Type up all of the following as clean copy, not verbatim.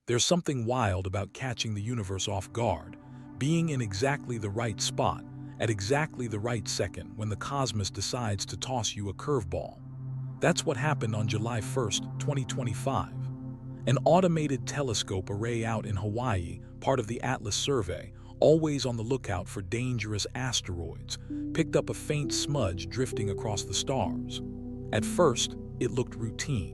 There's something wild about catching the universe off guard, being in exactly the right spot, at exactly the right second when the cosmos decides to toss you a curveball. That's what happened on July 1st, 2025. An automated telescope array out in Hawaii, part of the ATLAS survey, always on the lookout for dangerous asteroids, picked up a faint smudge drifting across the stars. At first, it looked routine.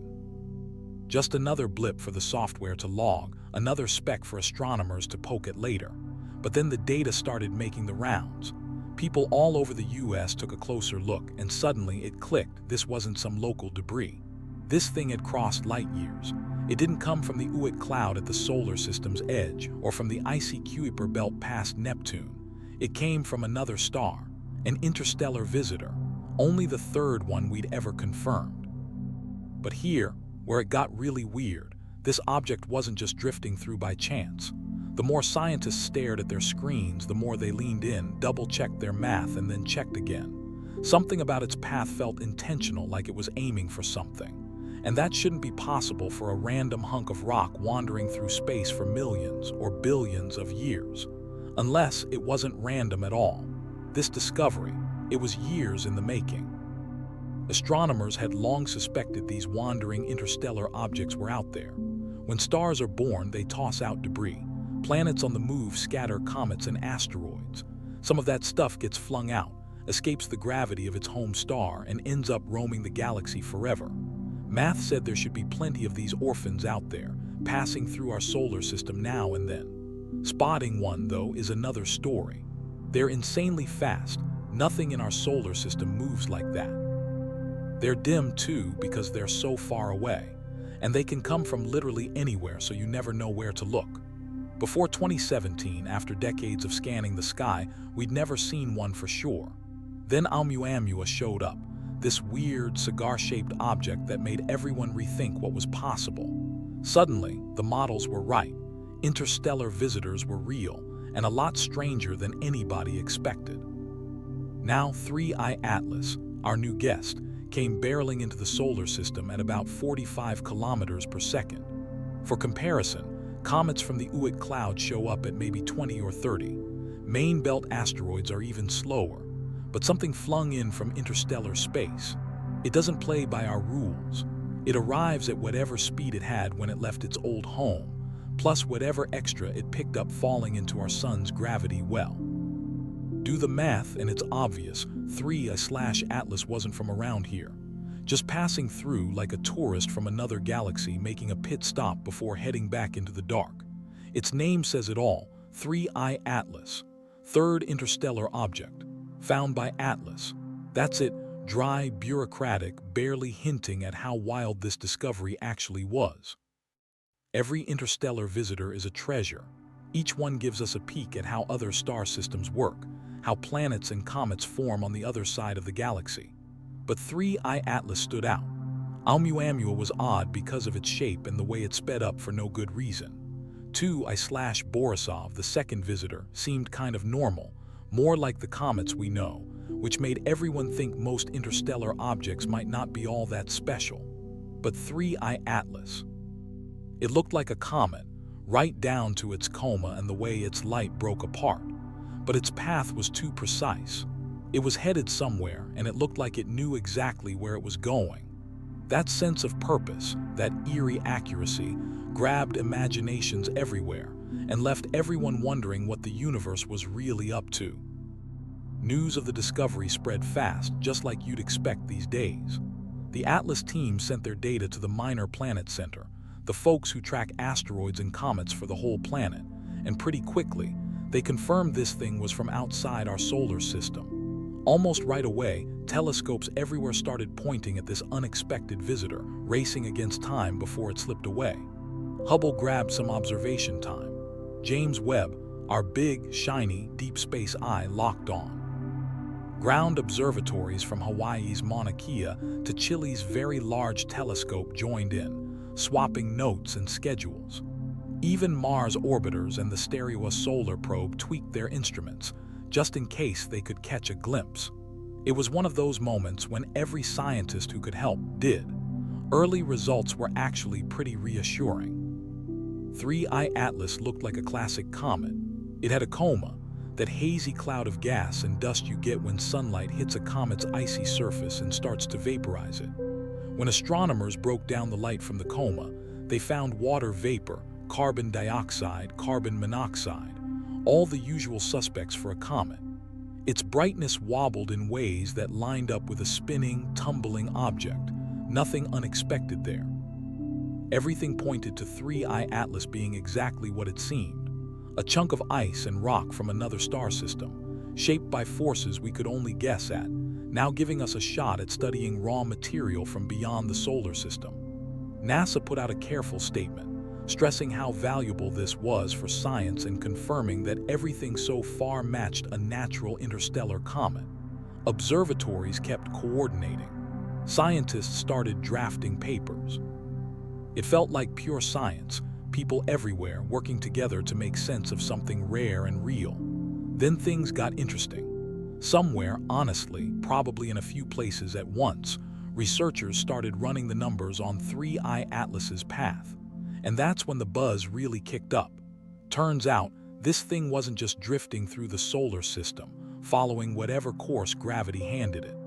Just another blip for the software to log, another speck for astronomers to poke at later. But then the data started making the rounds. People all over the US took a closer look, and suddenly it clicked. This wasn't some local debris. This thing had crossed light years. It didn't come from the Oort cloud at the solar system's edge or from the icy Kuiper belt past Neptune. It came from another star, an interstellar visitor, only the third one we'd ever confirmed. But here, where it got really weird, this object wasn't just drifting through by chance. The more scientists stared at their screens, the more they leaned in, double-checked their math, and then checked again. Something about its path felt intentional, like it was aiming for something. And that shouldn't be possible for a random hunk of rock wandering through space for millions or billions of years. Unless it wasn't random at all. This discovery, it was years in the making. Astronomers had long suspected these wandering interstellar objects were out there. When stars are born, they toss out debris. Planets on the move scatter comets and asteroids. Some of that stuff gets flung out, escapes the gravity of its home star, and ends up roaming the galaxy forever. Math said there should be plenty of these orphans out there, passing through our solar system now and then. Spotting one, though, is another story. They're insanely fast. Nothing in our solar system moves like that. They're dim, too, because they're so far away. And they can come from literally anywhere, so you never know where to look. Before 2017, after decades of scanning the sky, we'd never seen one for sure. Then Oumuamua showed up, this weird, cigar-shaped object that made everyone rethink what was possible. Suddenly, the models were right. Interstellar visitors were real, and a lot stranger than anybody expected. Now 3IATLAS, our new guest, came barreling into the solar system at about 45 kilometers per second. For comparison, comets from the Oort cloud show up at maybe 20 or 30. Main belt asteroids are even slower, but something flung in from interstellar space. It doesn't play by our rules. It arrives at whatever speed it had when it left its old home, plus whatever extra it picked up falling into our sun's gravity well. Do the math and it's obvious, 3IATLAS wasn't from around here. Just passing through like a tourist from another galaxy making a pit stop before heading back into the dark. Its name says it all, 3IATLAS, third interstellar object, found by Atlas. That's it, dry, bureaucratic, barely hinting at how wild this discovery actually was. Every interstellar visitor is a treasure. Each one gives us a peek at how other star systems work, how planets and comets form on the other side of the galaxy. But 3IATLAS stood out. Oumuamua was odd because of its shape and the way it sped up for no good reason. 2I/Borisov, the second visitor, seemed kind of normal, more like the comets we know, which made everyone think most interstellar objects might not be all that special. But 3IATLAS, it looked like a comet, right down to its coma and the way its light broke apart. But its path was too precise. It was headed somewhere, and it looked like it knew exactly where it was going. That sense of purpose, that eerie accuracy, grabbed imaginations everywhere and left everyone wondering what the universe was really up to. News of the discovery spread fast, just like you'd expect these days. The Atlas team sent their data to the Minor Planet Center, the folks who track asteroids and comets for the whole planet, and pretty quickly, they confirmed this thing was from outside our solar system. Almost right away, telescopes everywhere started pointing at this unexpected visitor, racing against time before it slipped away. Hubble grabbed some observation time. James Webb, our big, shiny, deep space eye, locked on. Ground observatories from Hawaii's Mauna Kea to Chile's very large telescope joined in, swapping notes and schedules. Even Mars orbiters and the Stereo Solar Probe tweaked their instruments, just in case they could catch a glimpse. It was one of those moments when every scientist who could help did. Early results were actually pretty reassuring. 3IATLAS looked like a classic comet. It had a coma, that hazy cloud of gas and dust you get when sunlight hits a comet's icy surface and starts to vaporize it. When astronomers broke down the light from the coma, they found water vapor, carbon dioxide, carbon monoxide, all the usual suspects for a comet. Its brightness wobbled in ways that lined up with a spinning, tumbling object, nothing unexpected there. Everything pointed to 3IATLAS being exactly what it seemed, a chunk of ice and rock from another star system, shaped by forces we could only guess at, now giving us a shot at studying raw material from beyond the solar system. NASA put out a careful statement, stressing how valuable this was for science and confirming that everything so far matched a natural interstellar comet. Observatories kept coordinating. Scientists started drafting papers. It felt like pure science, people everywhere working together to make sense of something rare and real. Then things got interesting. Somewhere, honestly, probably in a few places at once, researchers started running the numbers on 3IATLAS's path. And that's when the buzz really kicked up. Turns out, this thing wasn't just drifting through the solar system, following whatever course gravity handed it.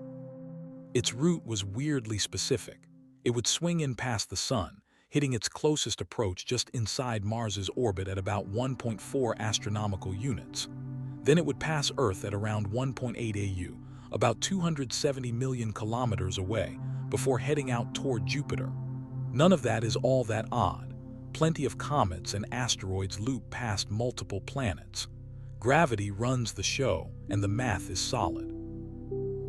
Its route was weirdly specific. It would swing in past the sun, hitting its closest approach just inside Mars's orbit at about 1.4 astronomical units. Then it would pass Earth at around 1.8 AU, about 270 million kilometers away, before heading out toward Jupiter. None of that is all that odd. Plenty of comets and asteroids loop past multiple planets. Gravity runs the show, and the math is solid.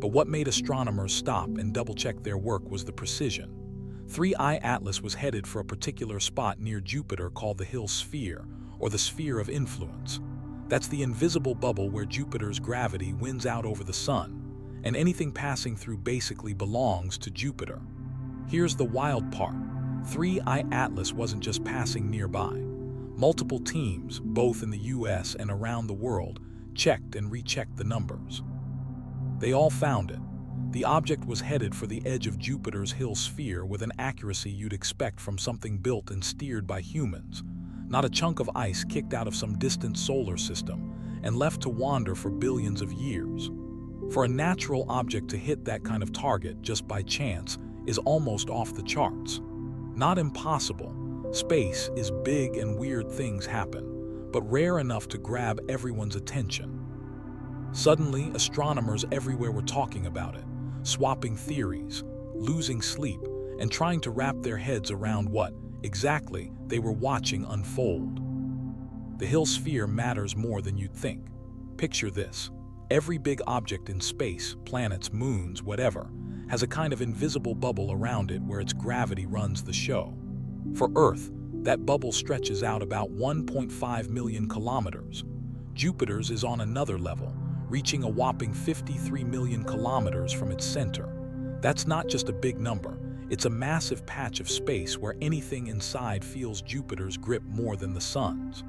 But what made astronomers stop and double-check their work was the precision. 3IATLAS was headed for a particular spot near Jupiter called the Hill Sphere, or the Sphere of Influence. That's the invisible bubble where Jupiter's gravity wins out over the Sun, and anything passing through basically belongs to Jupiter. Here's the wild part. 3IATLAS wasn't just passing nearby. Multiple teams, both in the US and around the world, checked and rechecked the numbers. They all found it. The object was headed for the edge of Jupiter's Hill Sphere with an accuracy you'd expect from something built and steered by humans, not a chunk of ice kicked out of some distant solar system and left to wander for billions of years. For a natural object to hit that kind of target just by chance is almost off the charts. Not impossible. Space is big and weird things happen, but rare enough to grab everyone's attention. Suddenly, astronomers everywhere were talking about it, swapping theories, losing sleep, and trying to wrap their heads around what, exactly, they were watching unfold. The Hill Sphere matters more than you'd think. Picture this. Every big object in space, planets, moons, whatever, has a kind of invisible bubble around it where its gravity runs the show. For Earth, that bubble stretches out about 1.5 million kilometers. Jupiter's is on another level, reaching a whopping 53 million kilometers from its center. That's not just a big number, it's a massive patch of space where anything inside feels Jupiter's grip more than the Sun's.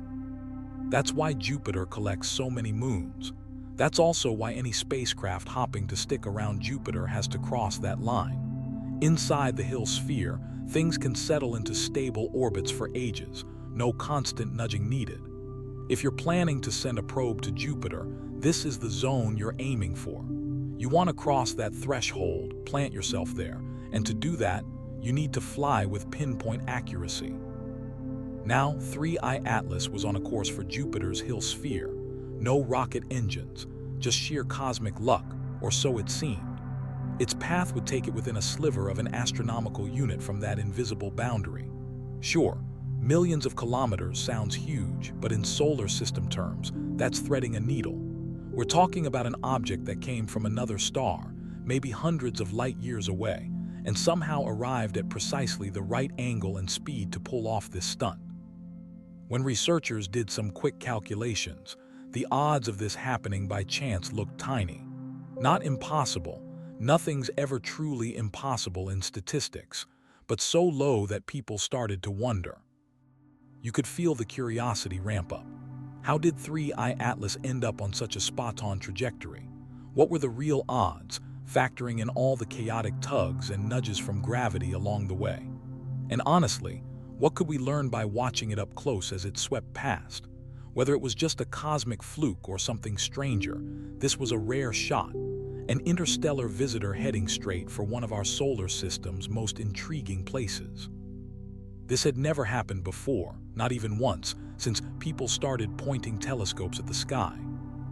That's why Jupiter collects so many moons. That's also why any spacecraft hopping to stick around Jupiter has to cross that line. Inside the Hill Sphere, things can settle into stable orbits for ages, no constant nudging needed. If you're planning to send a probe to Jupiter, this is the zone you're aiming for. You want to cross that threshold, plant yourself there, and to do that, you need to fly with pinpoint accuracy. Now, 3IATLAS was on a course for Jupiter's Hill Sphere. No rocket engines, just sheer cosmic luck, or so it seemed. Its path would take it within a sliver of an astronomical unit from that invisible boundary. Sure, millions of kilometers sounds huge, but in solar system terms, that's threading a needle. We're talking about an object that came from another star, maybe hundreds of light years away, and somehow arrived at precisely the right angle and speed to pull off this stunt. When researchers did some quick calculations, the odds of this happening by chance looked tiny. Not impossible, nothing's ever truly impossible in statistics, but so low that people started to wonder. You could feel the curiosity ramp up. How did 3IATLAS end up on such a spot-on trajectory? What were the real odds, factoring in all the chaotic tugs and nudges from gravity along the way? And honestly, What could we learn by watching it up close as it swept past? Whether it was just a cosmic fluke or something stranger, this was a rare shot, an interstellar visitor heading straight for one of our solar system's most intriguing places. This had never happened before, not even once, since people started pointing telescopes at the sky.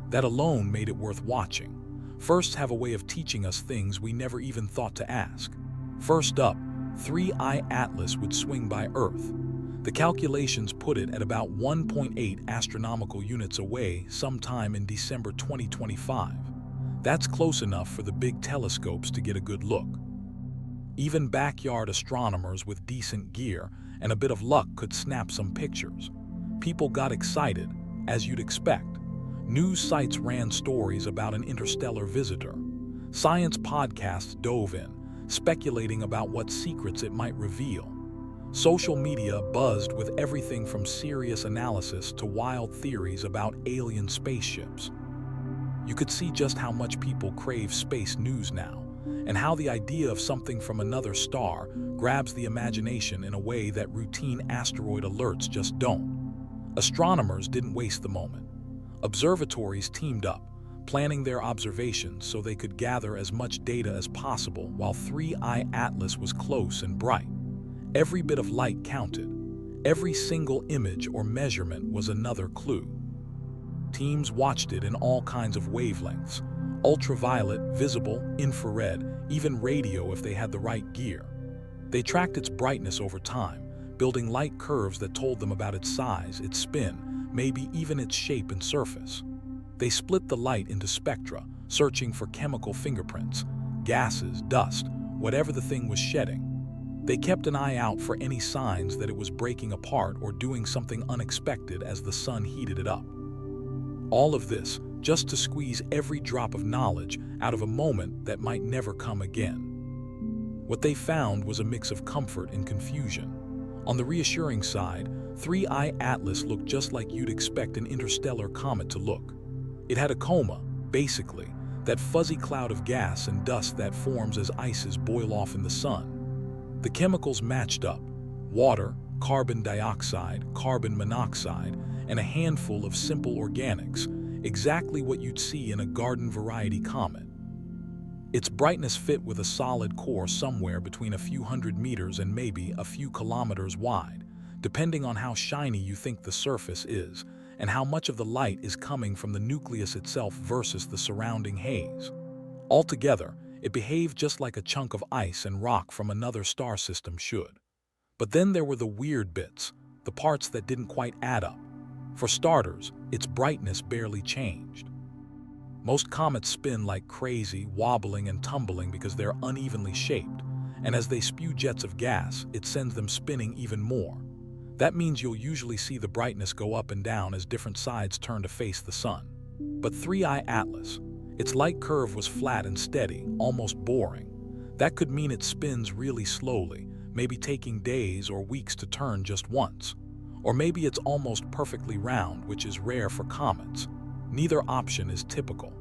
That alone made it worth watching. Firsts have a way of teaching us things we never even thought to ask. First up, 3IATLAS would swing by Earth. The calculations put it at about 1.8 astronomical units away sometime in December 2025. That's close enough for the big telescopes to get a good look. Even backyard astronomers with decent gear and a bit of luck could snap some pictures. People got excited, as you'd expect. News sites ran stories about an interstellar visitor. Science podcasts dove in, speculating about what secrets it might reveal. Social media buzzed with everything from serious analysis to wild theories about alien spaceships. You could see just how much people crave space news now, and how the idea of something from another star grabs the imagination in a way that routine asteroid alerts just don't. Astronomers didn't waste the moment. Observatories teamed up, planning their observations so they could gather as much data as possible while 3IATLAS was close and bright. Every bit of light counted. Every single image or measurement was another clue. Teams watched it in all kinds of wavelengths: ultraviolet, visible, infrared, even radio if they had the right gear. They tracked its brightness over time, building light curves that told them about its size, its spin, maybe even its shape and surface. They split the light into spectra, searching for chemical fingerprints, gases, dust, whatever the thing was shedding. They kept an eye out for any signs that it was breaking apart or doing something unexpected as the sun heated it up. All of this just to squeeze every drop of knowledge out of a moment that might never come again. What they found was a mix of comfort and confusion. On the reassuring side, 3IATLAS looked just like you'd expect an interstellar comet to look. It had a coma, basically, that fuzzy cloud of gas and dust that forms as ices boil off in the sun. The chemicals matched up: water, carbon dioxide, carbon monoxide, and a handful of simple organics, exactly what you'd see in a garden-variety comet. Its brightness fit with a solid core somewhere between a few hundred meters and maybe a few kilometers wide, depending on how shiny you think the surface is and how much of the light is coming from the nucleus itself versus the surrounding haze. Altogether, it behaved just like a chunk of ice and rock from another star system should. But then there were the weird bits, the parts that didn't quite add up. For starters, its brightness barely changed. Most comets spin like crazy, wobbling and tumbling because they're unevenly shaped, and as they spew jets of gas, it sends them spinning even more. That means you'll usually see the brightness go up and down as different sides turn to face the sun. But 3IATLAS, its light curve was flat and steady, almost boring. That could mean it spins really slowly, maybe taking days or weeks to turn just once. Or maybe it's almost perfectly round, which is rare for comets. Neither option is typical.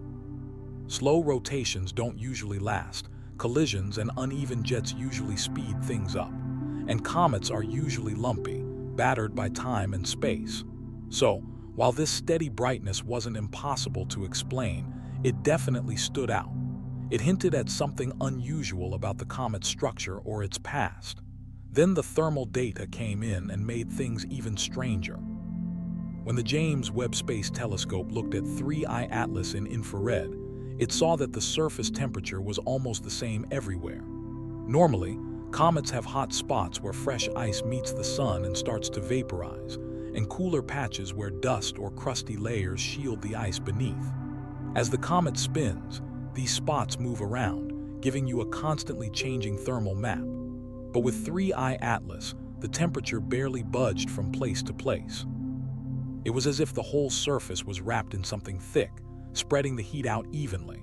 Slow rotations don't usually last. Collisions and uneven jets usually speed things up. And comets are usually lumpy, battered by time and space. So, while this steady brightness wasn't impossible to explain, it definitely stood out. It hinted at something unusual about the comet's structure or its past. Then the thermal data came in and made things even stranger. When the James Webb Space Telescope looked at 3IATLAS in infrared, it saw that the surface temperature was almost the same everywhere. Normally, comets have hot spots where fresh ice meets the sun and starts to vaporize, and cooler patches where dust or crusty layers shield the ice beneath. As the comet spins, these spots move around, giving you a constantly changing thermal map. But with 3IATLAS, the temperature barely budged from place to place. It was as if the whole surface was wrapped in something thick, spreading the heat out evenly.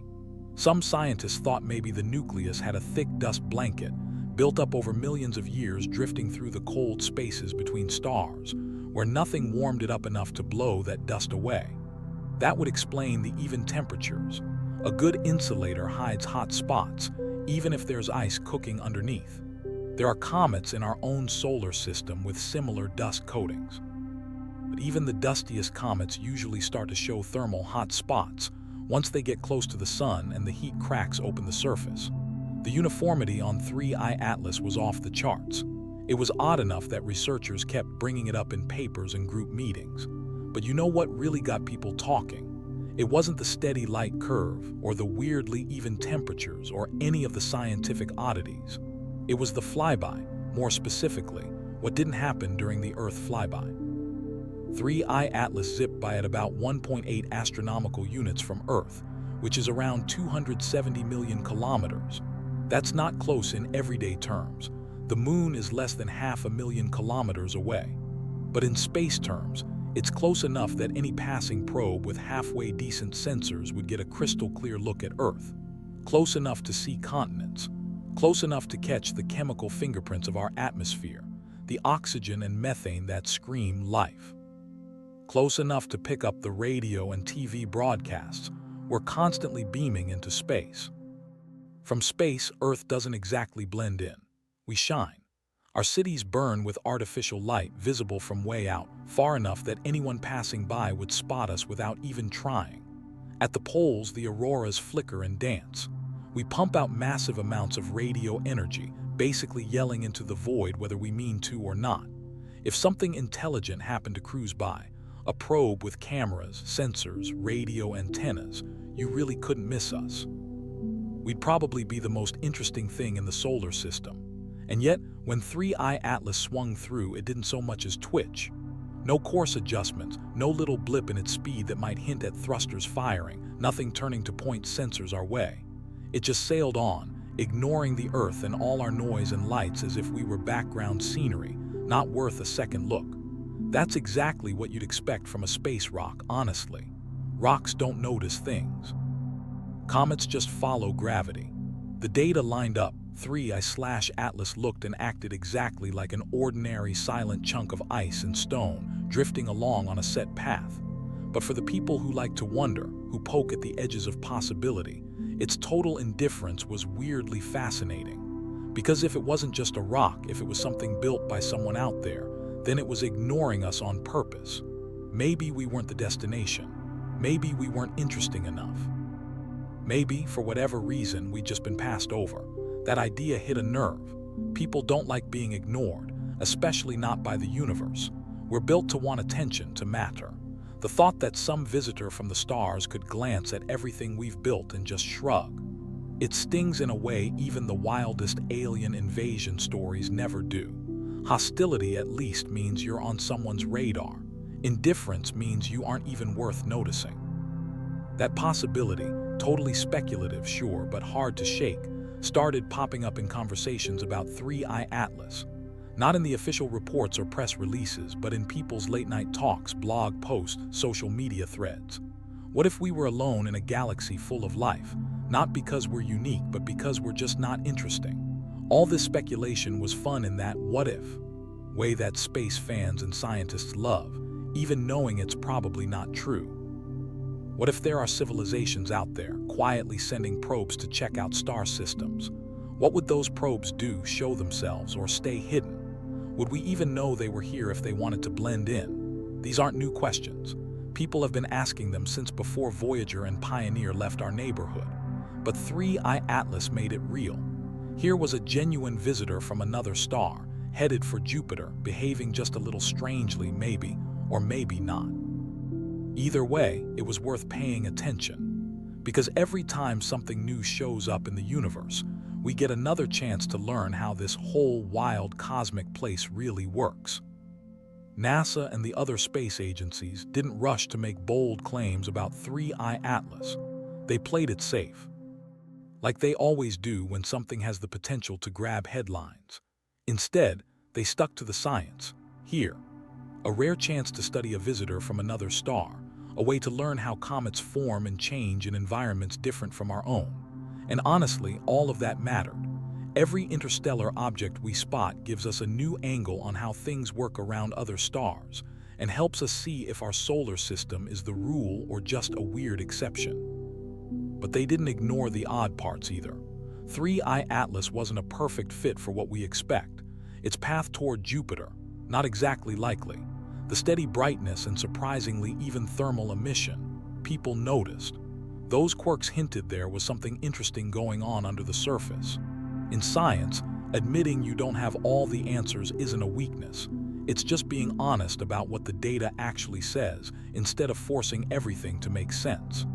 Some scientists thought maybe the nucleus had a thick dust blanket, built up over millions of years drifting through the cold spaces between stars, where nothing warmed it up enough to blow that dust away. That would explain the even temperatures. A good insulator hides hot spots, even if there's ice cooking underneath. There are comets in our own solar system with similar dust coatings. But even the dustiest comets usually start to show thermal hot spots once they get close to the sun and the heat cracks open the surface. The uniformity on 3IATLAS was off the charts. It was odd enough that researchers kept bringing it up in papers and group meetings. But you know what really got people talking? It wasn't the steady light curve or the weirdly even temperatures or any of the scientific oddities. It was the flyby, more specifically, what didn't happen during the Earth flyby. 3IATLAS zipped by at about 1.8 astronomical units from Earth, which is around 270 million kilometers. That's not close in everyday terms. The moon is less than 500,000 kilometers away. But in space terms, it's close enough that any passing probe with halfway decent sensors would get a crystal clear look at Earth. Close enough to see continents. Close enough to catch the chemical fingerprints of our atmosphere, the oxygen and methane that scream life. Close enough to pick up the radio and TV broadcasts we're constantly beaming into space. From space, Earth doesn't exactly blend in. We shine. Our cities burn with artificial light visible from way out, far enough that anyone passing by would spot us without even trying. At the poles, the auroras flicker and dance. We pump out massive amounts of radio energy, basically yelling into the void whether we mean to or not. If something intelligent happened to cruise by, a probe with cameras, sensors, radio antennas, you really couldn't miss us. We'd probably be the most interesting thing in the solar system. And yet, when 3IATLAS swung through, it didn't so much as twitch. No course adjustments, no little blip in its speed that might hint at thrusters firing, nothing turning to point sensors our way. It just sailed on, ignoring the Earth and all our noise and lights as if we were background scenery, not worth a second look. That's exactly what you'd expect from a space rock, honestly. Rocks don't notice things. Comets just follow gravity. The data lined up. 3IATLAS looked and acted exactly like an ordinary silent chunk of ice and stone drifting along on a set path. But for the people who like to wonder, who poke at the edges of possibility, its total indifference was weirdly fascinating. Because if it wasn't just a rock, if it was something built by someone out there, then it was ignoring us on purpose. Maybe we weren't the destination. Maybe we weren't interesting enough. Maybe, for whatever reason, we'd just been passed over. That idea hit a nerve. People don't like being ignored, especially not by the universe. We're built to want attention, to matter. The thought that some visitor from the stars could glance at everything we've built and just shrug. It stings in a way even the wildest alien invasion stories never do. Hostility at least means you're on someone's radar. Indifference means you aren't even worth noticing. That possibility, totally speculative, sure, but hard to shake, started popping up in conversations about 3IATLAS. Not in the official reports or press releases, but in people's late-night talks, blog posts, social media threads. What if we were alone in a galaxy full of life? Not because we're unique, but because we're just not interesting. All this speculation was fun in that what if way that space fans and scientists love, even knowing it's probably not true. What if there are civilizations out there, quietly sending probes to check out star systems? What would those probes do, show themselves, or stay hidden? Would we even know they were here if they wanted to blend in? These aren't new questions. People have been asking them since before Voyager and Pioneer left our neighborhood. But 3IATLAS made it real. Here was a genuine visitor from another star, headed for Jupiter, behaving just a little strangely, maybe, or maybe not. Either way, it was worth paying attention. Because every time something new shows up in the universe, we get another chance to learn how this whole wild cosmic place really works. NASA and the other space agencies didn't rush to make bold claims about 3IATLAS. They played it safe. Like they always do when something has the potential to grab headlines. Instead, they stuck to the science. Here, a rare chance to study a visitor from another star, a way to learn how comets form and change in environments different from our own. And honestly, all of that mattered. Every interstellar object we spot gives us a new angle on how things work around other stars, and helps us see if our solar system is the rule or just a weird exception. But they didn't ignore the odd parts either. 3IATLAS wasn't a perfect fit for what we expect. Its path toward Jupiter, not exactly likely. The steady brightness and surprisingly even thermal emission, people noticed. Those quirks hinted there was something interesting going on under the surface. In science, admitting you don't have all the answers isn't a weakness. It's just being honest about what the data actually says, instead of forcing everything to make sense.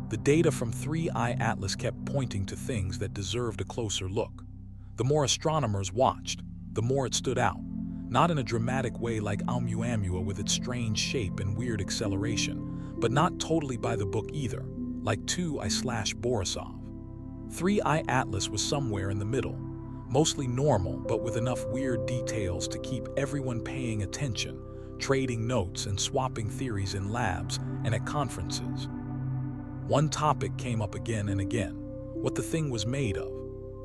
The data from 3IATLAS kept pointing to things that deserved a closer look. The more astronomers watched, the more it stood out. Not in a dramatic way like Oumuamua with its strange shape and weird acceleration, but not totally by the book either, like 2I/Borisov. 3IATLAS was somewhere in the middle, mostly normal but with enough weird details to keep everyone paying attention, trading notes and swapping theories in labs and at conferences. One topic came up again and again: what the thing was made of.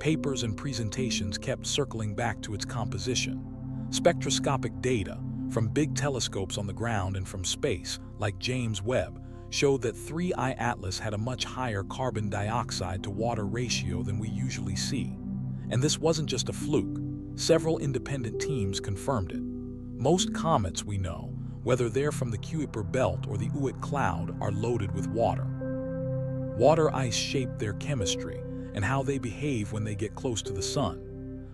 Papers and presentations kept circling back to its composition. Spectroscopic data from big telescopes on the ground and from space, like James Webb, showed that 3IATLAS had a much higher carbon dioxide to water ratio than we usually see. And this wasn't just a fluke. Several independent teams confirmed it. Most comets we know, whether they're from the Kuiper belt or the Oort cloud, are loaded with water. Water ice shape their chemistry and how they behave when they get close to the sun.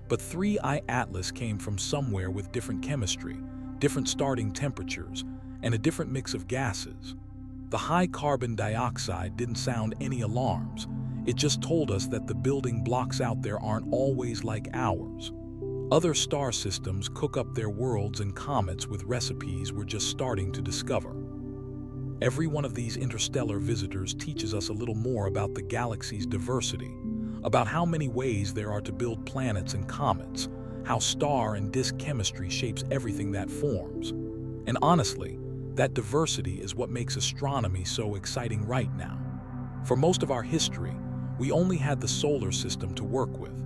But 3IATLAS came from somewhere with different chemistry, different starting temperatures, and a different mix of gases. The high carbon dioxide didn't sound any alarms. It just told us that the building blocks out there aren't always like ours. Other star systems cook up their worlds and comets with recipes we're just starting to discover. Every one of these interstellar visitors teaches us a little more about the galaxy's diversity, about how many ways there are to build planets and comets, how star and disk chemistry shapes everything that forms. And honestly, that diversity is what makes astronomy so exciting right now. For most of our history, we only had the solar system to work with.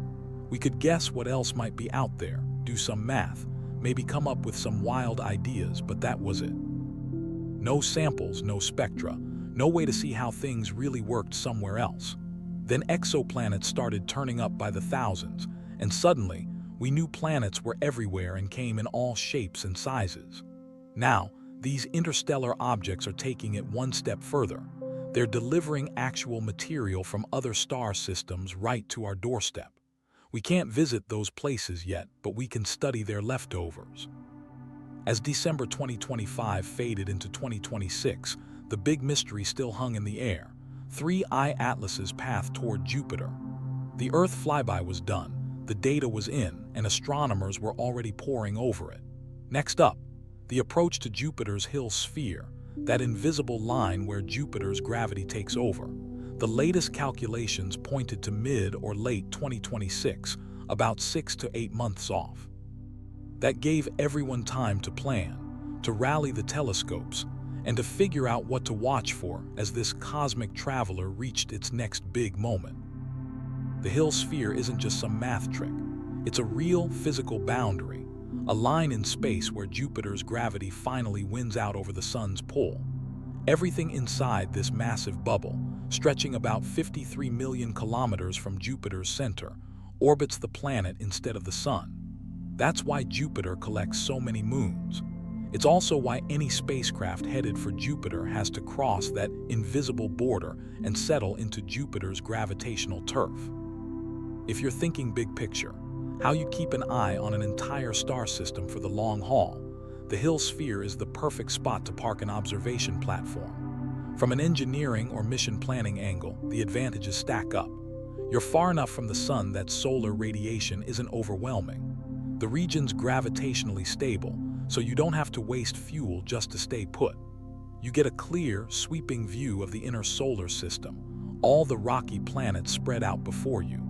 We could guess what else might be out there, do some math, maybe come up with some wild ideas, but that was it. No samples, no spectra, no way to see how things really worked somewhere else. Then exoplanets started turning up by the thousands, and suddenly, we knew planets were everywhere and came in all shapes and sizes. Now, these interstellar objects are taking it one step further. They're delivering actual material from other star systems right to our doorstep. We can't visit those places yet, but we can study their leftovers. As December 2025 faded into 2026, the big mystery still hung in the air: 3IATLAS's path toward Jupiter. The Earth flyby was done, the data was in, and astronomers were already poring over it. Next up, the approach to Jupiter's Hill sphere, that invisible line where Jupiter's gravity takes over. The latest calculations pointed to mid or late 2026, about 6 to 8 months off. That gave everyone time to plan, to rally the telescopes, and to figure out what to watch for as this cosmic traveler reached its next big moment. The Hill sphere isn't just some math trick. It's a real physical boundary, a line in space where Jupiter's gravity finally wins out over the sun's pull. Everything inside this massive bubble, stretching about 53 million kilometers from Jupiter's center, orbits the planet instead of the sun. That's why Jupiter collects so many moons. It's also why any spacecraft headed for Jupiter has to cross that invisible border and settle into Jupiter's gravitational turf. If you're thinking big picture, how you keep an eye on an entire star system for the long haul, the Hill sphere is the perfect spot to park an observation platform. From an engineering or mission planning angle, the advantages stack up. You're far enough from the sun that solar radiation isn't overwhelming. The region's gravitationally stable, so you don't have to waste fuel just to stay put. You get a clear, sweeping view of the inner solar system, all the rocky planets spread out before you.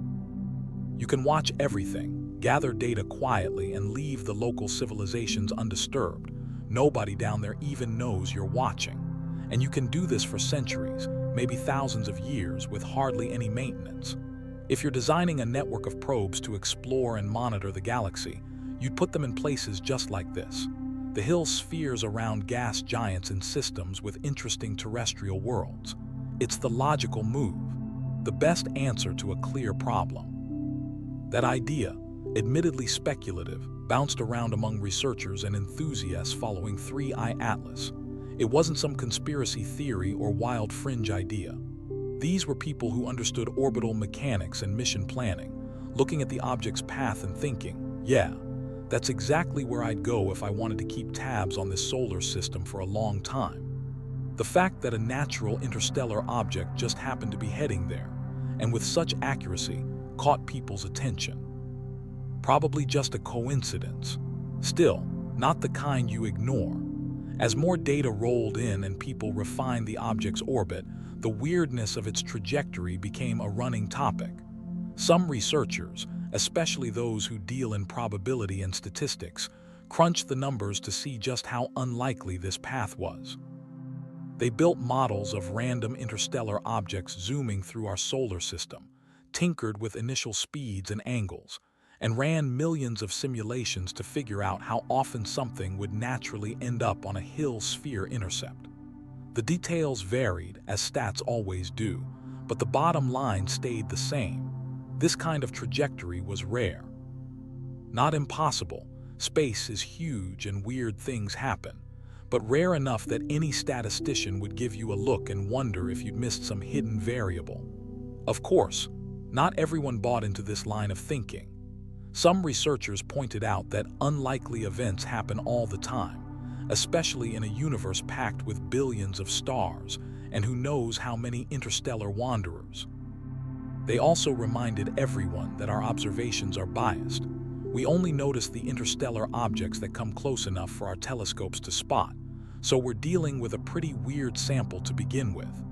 You can watch everything, gather data quietly, and leave the local civilizations undisturbed. Nobody down there even knows you're watching. And you can do this for centuries, maybe thousands of years, with hardly any maintenance. If you're designing a network of probes to explore and monitor the galaxy, you'd put them in places just like this. The Hill spheres around gas giants and systems with interesting terrestrial worlds. It's the logical move. the best answer to a clear problem. That idea, admittedly speculative, bounced around among researchers and enthusiasts following 3IATLAS. It wasn't some conspiracy theory or wild fringe idea. These were people who understood orbital mechanics and mission planning, looking at the object's path and thinking, yeah, that's exactly where I'd go if I wanted to keep tabs on this solar system for a long time. The fact that a natural interstellar object just happened to be heading there, and with such accuracy, caught people's attention. Probably just a coincidence. Still, not the kind you ignore. As more data rolled in and people refined the object's orbit, the weirdness of its trajectory became a running topic. Some researchers, especially those who deal in probability and statistics, crunched the numbers to see just how unlikely this path was. They built models of random interstellar objects zooming through our solar system, tinkered with initial speeds and angles, and ran millions of simulations to figure out how often something would naturally end up on a Hill sphere intercept. The details varied, as stats always do, but the bottom line stayed the same. This kind of trajectory was rare. Not impossible. Space is huge and weird things happen, but rare enough that any statistician would give you a look and wonder if you'd missed some hidden variable. Of course, not everyone bought into this line of thinking. Some researchers pointed out that unlikely events happen all the time, especially in a universe packed with billions of stars, and who knows how many interstellar wanderers. They also reminded everyone that our observations are biased. We only notice the interstellar objects that come close enough for our telescopes to spot, so we're dealing with a pretty weird sample to begin with.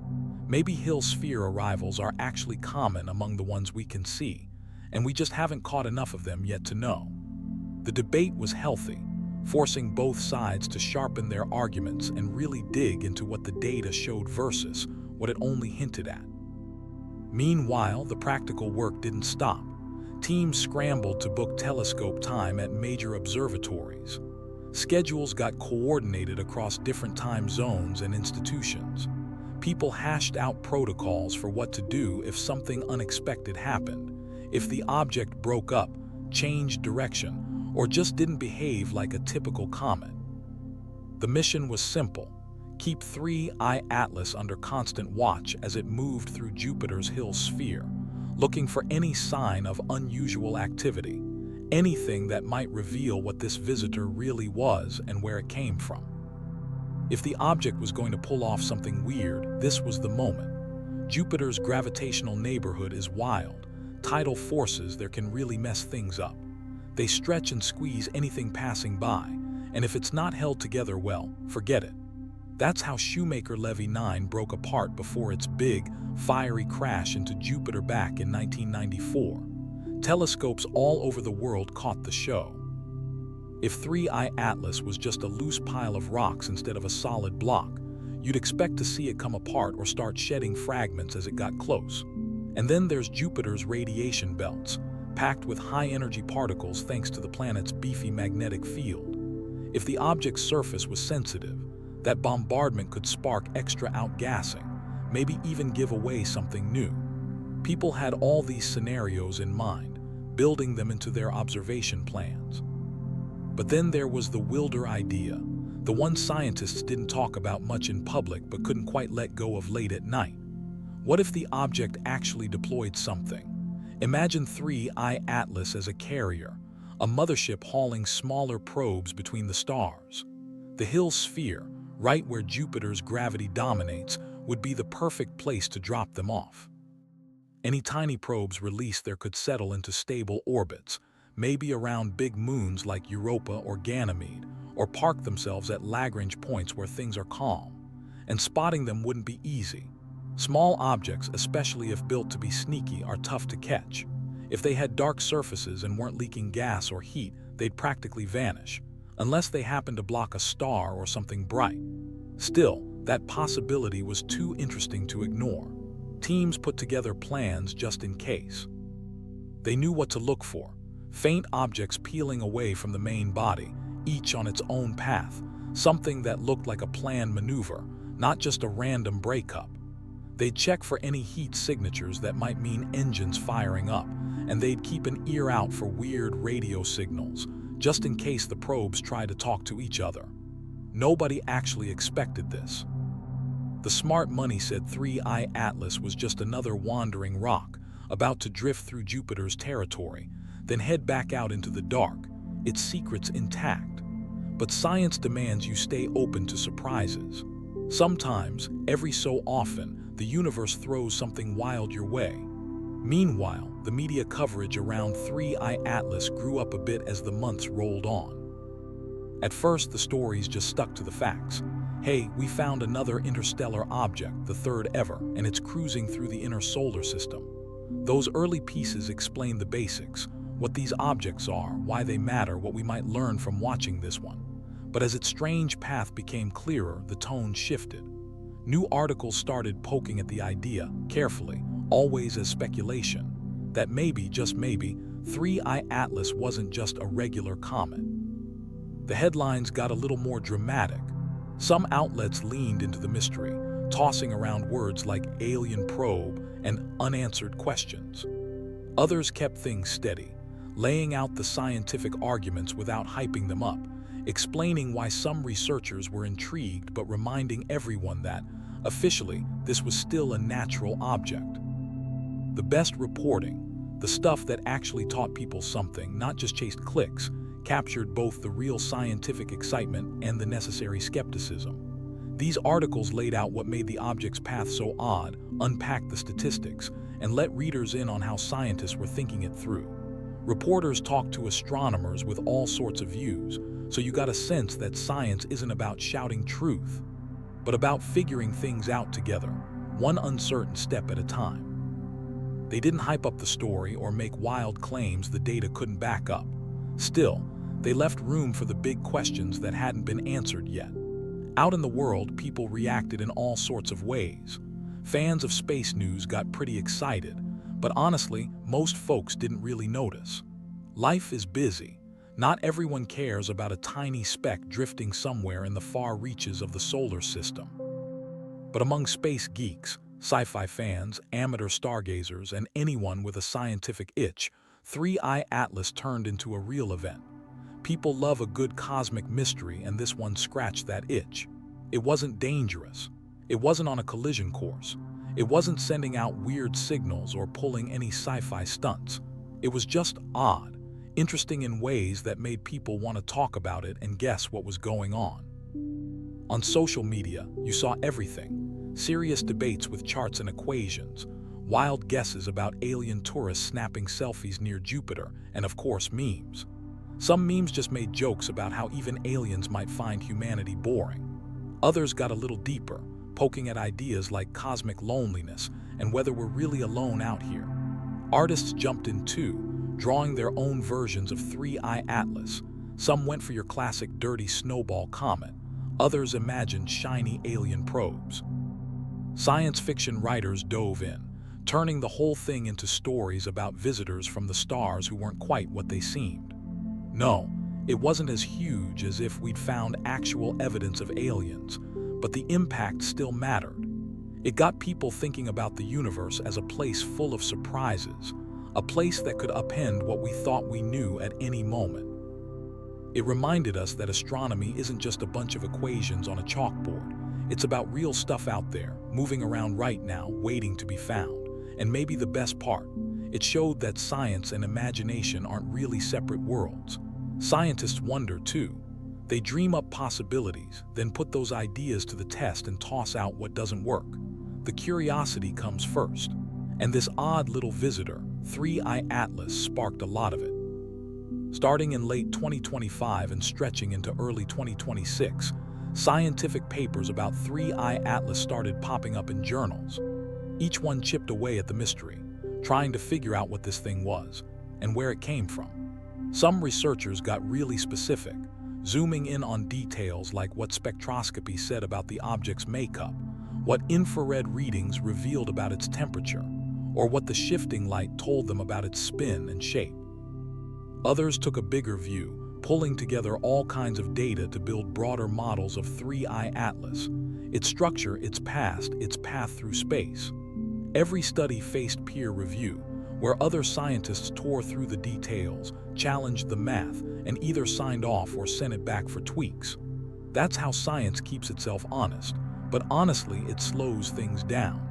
Maybe Hill sphere arrivals are actually common among the ones we can see, and we just haven't caught enough of them yet to know. The debate was healthy, forcing both sides to sharpen their arguments and really dig into what the data showed versus what it only hinted at. Meanwhile, the practical work didn't stop. Teams scrambled to book telescope time at major observatories. Schedules got coordinated across different time zones and institutions. People hashed out protocols for what to do if something unexpected happened, if the object broke up, changed direction, or just didn't behave like a typical comet. The mission was simple: keep 3IATLAS under constant watch as it moved through Jupiter's Hill sphere, looking for any sign of unusual activity, anything that might reveal what this visitor really was and where it came from. If the object was going to pull off something weird, this was the moment. Jupiter's gravitational neighborhood is wild. Tidal forces there can really mess things up. They stretch and squeeze anything passing by, and if it's not held together well, forget it. That's how Shoemaker-Levy 9 broke apart before its big, fiery crash into Jupiter back in 1994. Telescopes all over the world caught the show. If 3IATLAS was just a loose pile of rocks instead of a solid block, you'd expect to see it come apart or start shedding fragments as it got close. And then there's Jupiter's radiation belts, packed with high-energy particles thanks to the planet's beefy magnetic field. If the object's surface was sensitive, that bombardment could spark extra outgassing, maybe even give away something new. People had all these scenarios in mind, building them into their observation plans. But then there was the wilder idea, the one scientists didn't talk about much in public but couldn't quite let go of late at night. What if the object actually deployed something? Imagine 3IATLAS as a carrier, a mothership hauling smaller probes between the stars. The Hill sphere, right where Jupiter's gravity dominates, would be the perfect place to drop them off. Any tiny probes released there could settle into stable orbits, maybe around big moons like Europa or Ganymede, or park themselves at Lagrange points where things are calm. And spotting them wouldn't be easy. Small objects, especially if built to be sneaky, are tough to catch. If they had dark surfaces and weren't leaking gas or heat, they'd practically vanish, unless they happened to block a star or something bright. Still, that possibility was too interesting to ignore. Teams put together plans just in case. They knew what to look for: faint objects peeling away from the main body, each on its own path, something that looked like a planned maneuver, not just a random breakup. They'd check for any heat signatures that might mean engines firing up, and they'd keep an ear out for weird radio signals, just in case the probes tried to talk to each other. Nobody actually expected this. The smart money said 3IATLAS was just another wandering rock, about to drift through Jupiter's territory, then head back out into the dark, its secrets intact. But science demands you stay open to surprises. Sometimes, every so often, the universe throws something wild your way. Meanwhile, the media coverage around 3IATLAS grew up a bit as the months rolled on. At first, the stories just stuck to the facts. Hey, we found another interstellar object, the third ever, and it's cruising through the inner solar system. Those early pieces explain the basics, what these objects are, why they matter, what we might learn from watching this one. But as its strange path became clearer, the tone shifted. New articles started poking at the idea, carefully, always as speculation, that maybe, just maybe, 3IATLAS wasn't just a regular comet. The headlines got a little more dramatic. Some outlets leaned into the mystery, tossing around words like alien probe and unanswered questions. Others kept things steady, laying out the scientific arguments without hyping them up, explaining why some researchers were intrigued but reminding everyone that, officially, this was still a natural object. The best reporting, the stuff that actually taught people something, not just chased clicks, captured both the real scientific excitement and the necessary skepticism. These articles laid out what made the object's path so odd, unpacked the statistics, and let readers in on how scientists were thinking it through. Reporters talked to astronomers with all sorts of views, so you got a sense that science isn't about shouting truth, but about figuring things out together, one uncertain step at a time. They didn't hype up the story or make wild claims the data couldn't back up. Still, they left room for the big questions that hadn't been answered yet. Out in the world, people reacted in all sorts of ways. Fans of space news got pretty excited, but honestly, most folks didn't really notice. Life is busy. Not everyone cares about a tiny speck drifting somewhere in the far reaches of the solar system. But among space geeks, sci-fi fans, amateur stargazers, and anyone with a scientific itch, 3IATLAS turned into a real event. People love a good cosmic mystery, and this one scratched that itch. It wasn't dangerous. It wasn't on a collision course. It wasn't sending out weird signals or pulling any sci-fi stunts. It was just odd, interesting in ways that made people want to talk about it and guess what was going on. On social media, you saw everything. Serious debates with charts and equations, wild guesses about alien tourists snapping selfies near Jupiter, and of course, memes. Some memes just made jokes about how even aliens might find humanity boring. Others got a little deeper, poking at ideas like cosmic loneliness and whether we're really alone out here. Artists jumped in too, drawing their own versions of 3IATLAS. Some went for your classic dirty snowball comet. Others imagined shiny alien probes. Science fiction writers dove in, turning the whole thing into stories about visitors from the stars who weren't quite what they seemed. No, it wasn't as huge as if we'd found actual evidence of aliens, but the impact still mattered. It got people thinking about the universe as a place full of surprises, a place that could upend what we thought we knew at any moment. It reminded us that astronomy isn't just a bunch of equations on a chalkboard. It's about real stuff out there, moving around right now, waiting to be found. And maybe the best part, it showed that science and imagination aren't really separate worlds. Scientists wonder too. They dream up possibilities, then put those ideas to the test and toss out what doesn't work. The curiosity comes first. And this odd little visitor, 3IATLAS, sparked a lot of it. Starting in late 2025 and stretching into early 2026, scientific papers about 3IATLAS started popping up in journals. Each one chipped away at the mystery, trying to figure out what this thing was and where it came from. Some researchers got really specific, zooming in on details like what spectroscopy said about the object's makeup, what infrared readings revealed about its temperature, or what the shifting light told them about its spin and shape. Others took a bigger view, pulling together all kinds of data to build broader models of 3IATLAS, its structure, its past, its path through space. Every study faced peer review, where other scientists tore through the details, challenged the math, and either signed off or sent it back for tweaks. That's how science keeps itself honest, but honestly, it slows things down.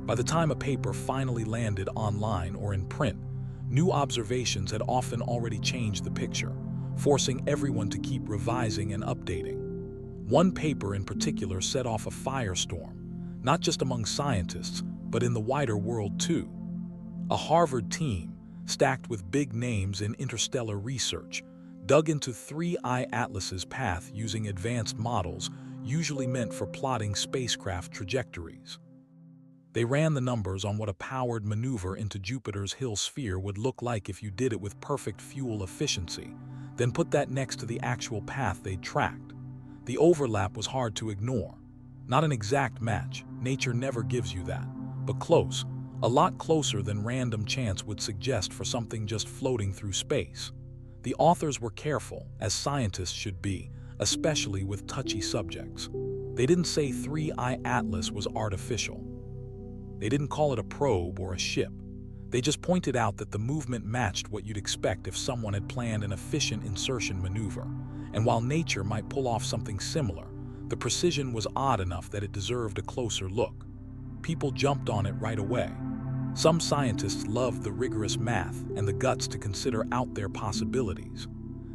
By the time a paper finally landed online or in print, new observations had often already changed the picture, forcing everyone to keep revising and updating. One paper in particular set off a firestorm, not just among scientists, but in the wider world too. A Harvard team, stacked with big names in interstellar research, dug into 3IATLAS's path using advanced models usually meant for plotting spacecraft trajectories. They ran the numbers on what a powered maneuver into Jupiter's Hill sphere would look like if you did it with perfect fuel efficiency, then put that next to the actual path they'd tracked. The overlap was hard to ignore. Not an exact match, nature never gives you that, but close, a lot closer than random chance would suggest for something just floating through space. The authors were careful, as scientists should be, especially with touchy subjects. They didn't say 3IATLAS was artificial. They didn't call it a probe or a ship. They just pointed out that the movement matched what you'd expect if someone had planned an efficient insertion maneuver. And while nature might pull off something similar, the precision was odd enough that it deserved a closer look. People jumped on it right away. Some scientists loved the rigorous math and the guts to consider out there possibilities.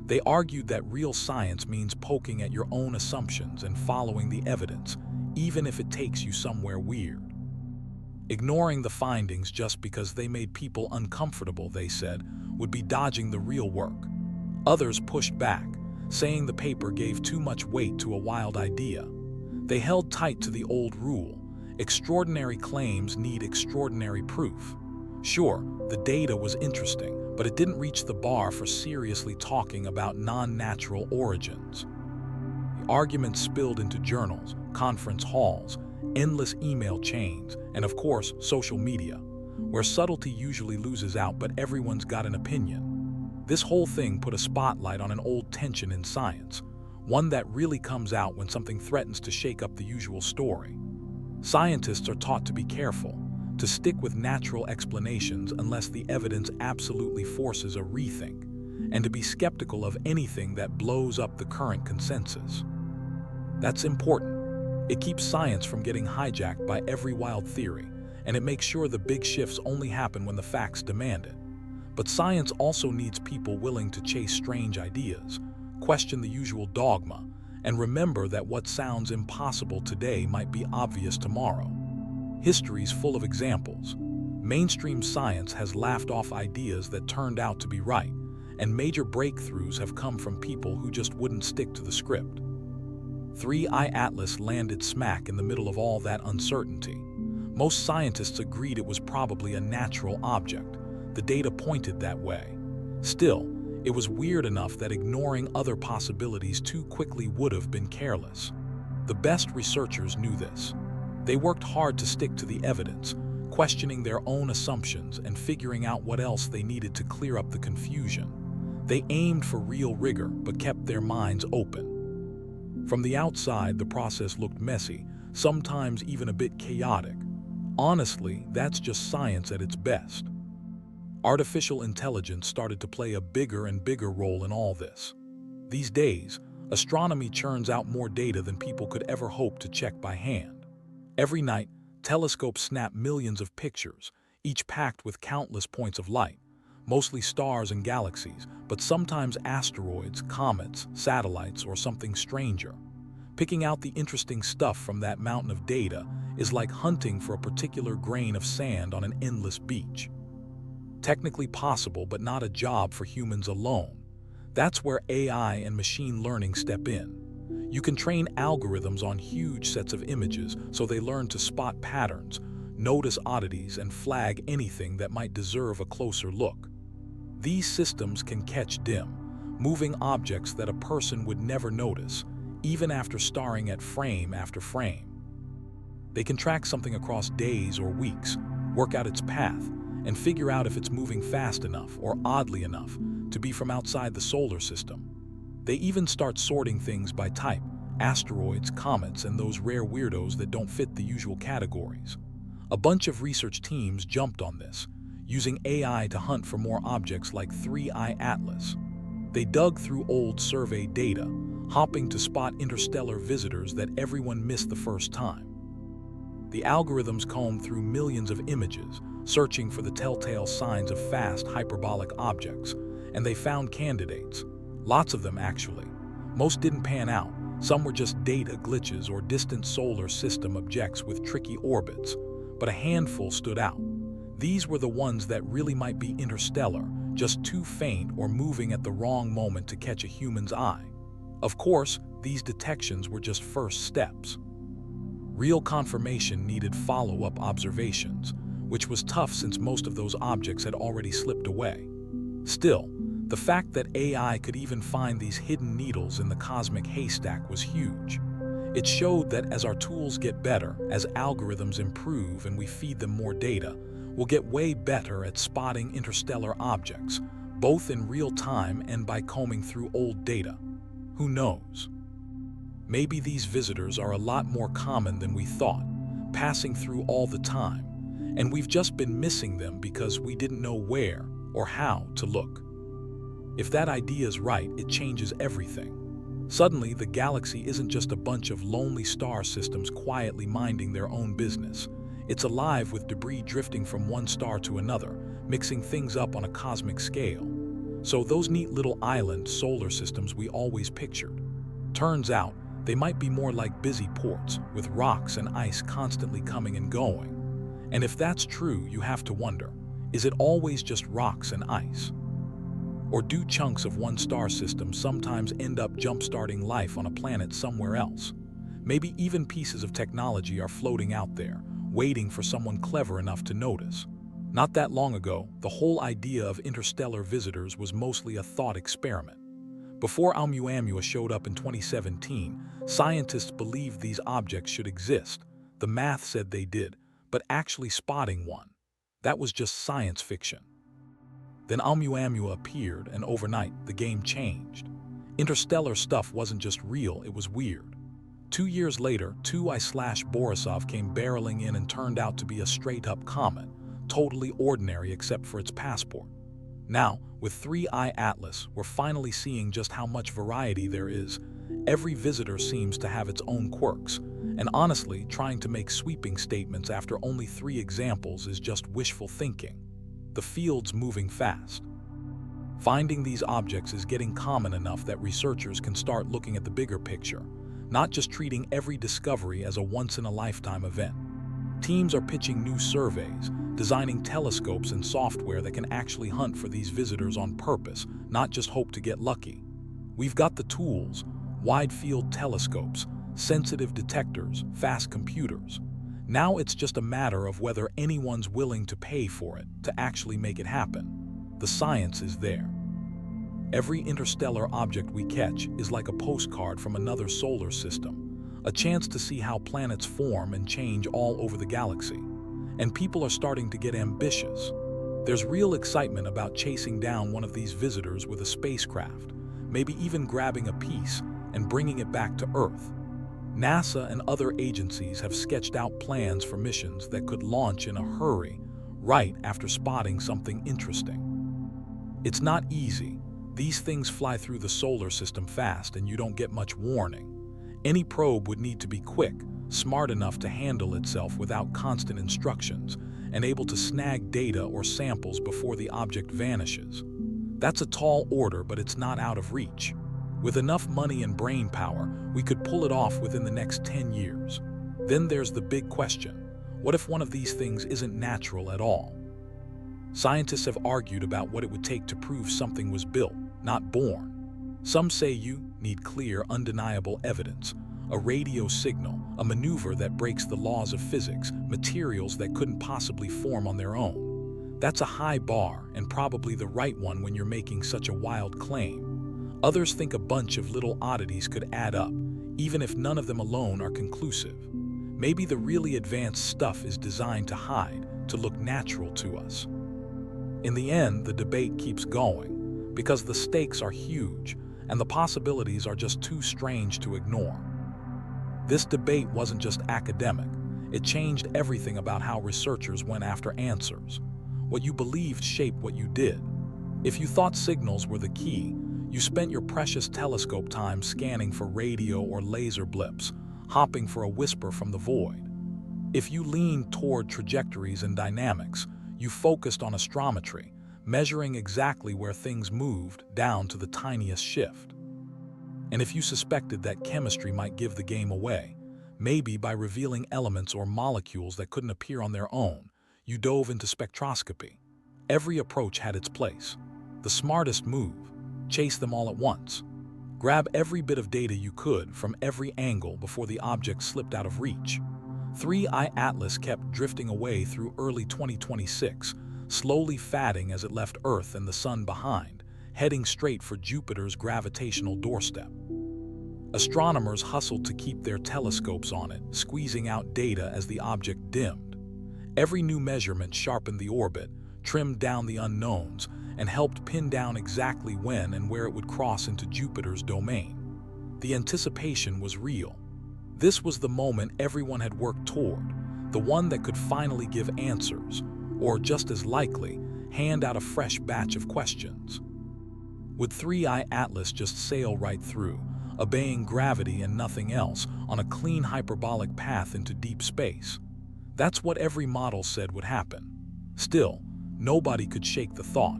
They argued that real science means poking at your own assumptions and following the evidence, even if it takes you somewhere weird. Ignoring the findings just because they made people uncomfortable, they said, would be dodging the real work. Others pushed back, saying the paper gave too much weight to a wild idea. They held tight to the old rule: extraordinary claims need extraordinary proof. Sure, the data was interesting, but it didn't reach the bar for seriously talking about non-natural origins. The argument spilled into journals, conference halls, endless email chains, and of course, social media, where subtlety usually loses out but everyone's got an opinion. This whole thing put a spotlight on an old tension in science, one that really comes out when something threatens to shake up the usual story. Scientists are taught to be careful, to stick with natural explanations unless the evidence absolutely forces a rethink, and to be skeptical of anything that blows up the current consensus. That's important. It keeps science from getting hijacked by every wild theory, and it makes sure the big shifts only happen when the facts demand it. But science also needs people willing to chase strange ideas, question the usual dogma, and remember that what sounds impossible today might be obvious tomorrow. History's full of examples. Mainstream science has laughed off ideas that turned out to be right, and major breakthroughs have come from people who just wouldn't stick to the script. 3IATLAS landed smack in the middle of all that uncertainty. Most scientists agreed it was probably a natural object. The data pointed that way. Still, it was weird enough that ignoring other possibilities too quickly would have been careless. The best researchers knew this. They worked hard to stick to the evidence, questioning their own assumptions and figuring out what else they needed to clear up the confusion. They aimed for real rigor, but kept their minds open. From the outside, the process looked messy, sometimes even a bit chaotic. Honestly, that's just science at its best. Artificial intelligence started to play a bigger and bigger role in all this. These days, astronomy churns out more data than people could ever hope to check by hand. Every night, telescopes snap millions of pictures, each packed with countless points of light, mostly stars and galaxies, but sometimes asteroids, comets, satellites, or something stranger. Picking out the interesting stuff from that mountain of data is like hunting for a particular grain of sand on an endless beach. Technically possible, but not a job for humans alone. That's where AI and machine learning step in. You can train algorithms on huge sets of images so they learn to spot patterns, notice oddities, and flag anything that might deserve a closer look. These systems can catch dim, moving objects that a person would never notice, even after staring at frame after frame. They can track something across days or weeks, work out its path, and figure out if it's moving fast enough or oddly enough to be from outside the solar system. They even start sorting things by type: asteroids, comets, and those rare weirdos that don't fit the usual categories. A bunch of research teams jumped on this, using AI to hunt for more objects like 3IATLAS. They dug through old survey data, hopping to spot interstellar visitors that everyone missed the first time. The algorithms combed through millions of images, searching for the telltale signs of fast hyperbolic objects, and they found candidates. Lots of them, actually. Most didn't pan out. Some were just data glitches or distant solar system objects with tricky orbits, but a handful stood out. These were the ones that really might be interstellar, just too faint or moving at the wrong moment to catch a human's eye. Of course, these detections were just first steps. Real confirmation needed follow-up observations, which was tough since most of those objects had already slipped away. Still, the fact that AI could even find these hidden needles in the cosmic haystack was huge. It showed that as our tools get better, as algorithms improve and we feed them more data, we'll get way better at spotting interstellar objects, both in real time and by combing through old data. Who knows? Maybe these visitors are a lot more common than we thought, passing through all the time, and we've just been missing them because we didn't know where or how to look. If that idea is right, it changes everything. Suddenly, the galaxy isn't just a bunch of lonely star systems quietly minding their own business. It's alive with debris drifting from one star to another, mixing things up on a cosmic scale. So those neat little island solar systems we always pictured, turns out they might be more like busy ports, with rocks and ice constantly coming and going. And if that's true, you have to wonder, is it always just rocks and ice? Or do chunks of one star system sometimes end up jump-starting life on a planet somewhere else? Maybe even pieces of technology are floating out there, waiting for someone clever enough to notice. Not that long ago, the whole idea of interstellar visitors was mostly a thought experiment. Before Oumuamua showed up in 2017, scientists believed these objects should exist. The math said they did, but actually spotting one, that was just science fiction. Then Oumuamua appeared, and overnight, the game changed. Interstellar stuff wasn't just real, it was weird. 2 years later, 2I/Borisov came barreling in and turned out to be a straight-up comet, totally ordinary except for its passport. Now, with 3IATLAS, we're finally seeing just how much variety there is. Every visitor seems to have its own quirks, and honestly, trying to make sweeping statements after only 3 examples is just wishful thinking. The field's moving fast. Finding these objects is getting common enough that researchers can start looking at the bigger picture, not just treating every discovery as a once-in-a-lifetime event. Teams are pitching new surveys, designing telescopes and software that can actually hunt for these visitors on purpose, not just hope to get lucky. We've got the tools: wide-field telescopes, sensitive detectors, fast computers. Now it's just a matter of whether anyone's willing to pay for it to actually make it happen. The science is there. Every interstellar object we catch is like a postcard from another solar system, a chance to see how planets form and change all over the galaxy. And people are starting to get ambitious. There's real excitement about chasing down one of these visitors with a spacecraft, maybe even grabbing a piece and bringing it back to Earth. NASA and other agencies have sketched out plans for missions that could launch in a hurry, right after spotting something interesting. It's not easy. These things fly through the solar system fast and you don't get much warning. Any probe would need to be quick, smart enough to handle itself without constant instructions, and able to snag data or samples before the object vanishes. That's a tall order, but it's not out of reach. With enough money and brain power, we could pull it off within the next 10 years. Then there's the big question: what if one of these things isn't natural at all? Scientists have argued about what it would take to prove something was built, not born. Some say you need clear, undeniable evidence, a radio signal, a maneuver that breaks the laws of physics, materials that couldn't possibly form on their own. That's a high bar, and probably the right one when you're making such a wild claim. Others think a bunch of little oddities could add up, even if none of them alone are conclusive. Maybe the really advanced stuff is designed to hide, to look natural to us. In the end, the debate keeps going because the stakes are huge and the possibilities are just too strange to ignore. This debate wasn't just academic, it changed everything about how researchers went after answers. What you believed shaped what you did. If you thought signals were the key, you spent your precious telescope time scanning for radio or laser blips, hopping for a whisper from the void. If you leaned toward trajectories and dynamics, you focused on astrometry, measuring exactly where things moved down to the tiniest shift. And if you suspected that chemistry might give the game away, maybe by revealing elements or molecules that couldn't appear on their own, you dove into spectroscopy. Every approach had its place. The smartest move: chase them all at once. Grab every bit of data you could from every angle before the object slipped out of reach. 3IATLAS kept drifting away through early 2026, slowly fatting as it left Earth and the Sun behind, heading straight for Jupiter's gravitational doorstep. Astronomers hustled to keep their telescopes on it, squeezing out data as the object dimmed. Every new measurement sharpened the orbit, trimmed down the unknowns, and helped pin down exactly when and where it would cross into Jupiter's domain. The anticipation was real. This was the moment everyone had worked toward, the one that could finally give answers, or just as likely, hand out a fresh batch of questions. Would 3IATLAS just sail right through, obeying gravity and nothing else, on a clean hyperbolic path into deep space? That's what every model said would happen. Still, nobody could shake the thought.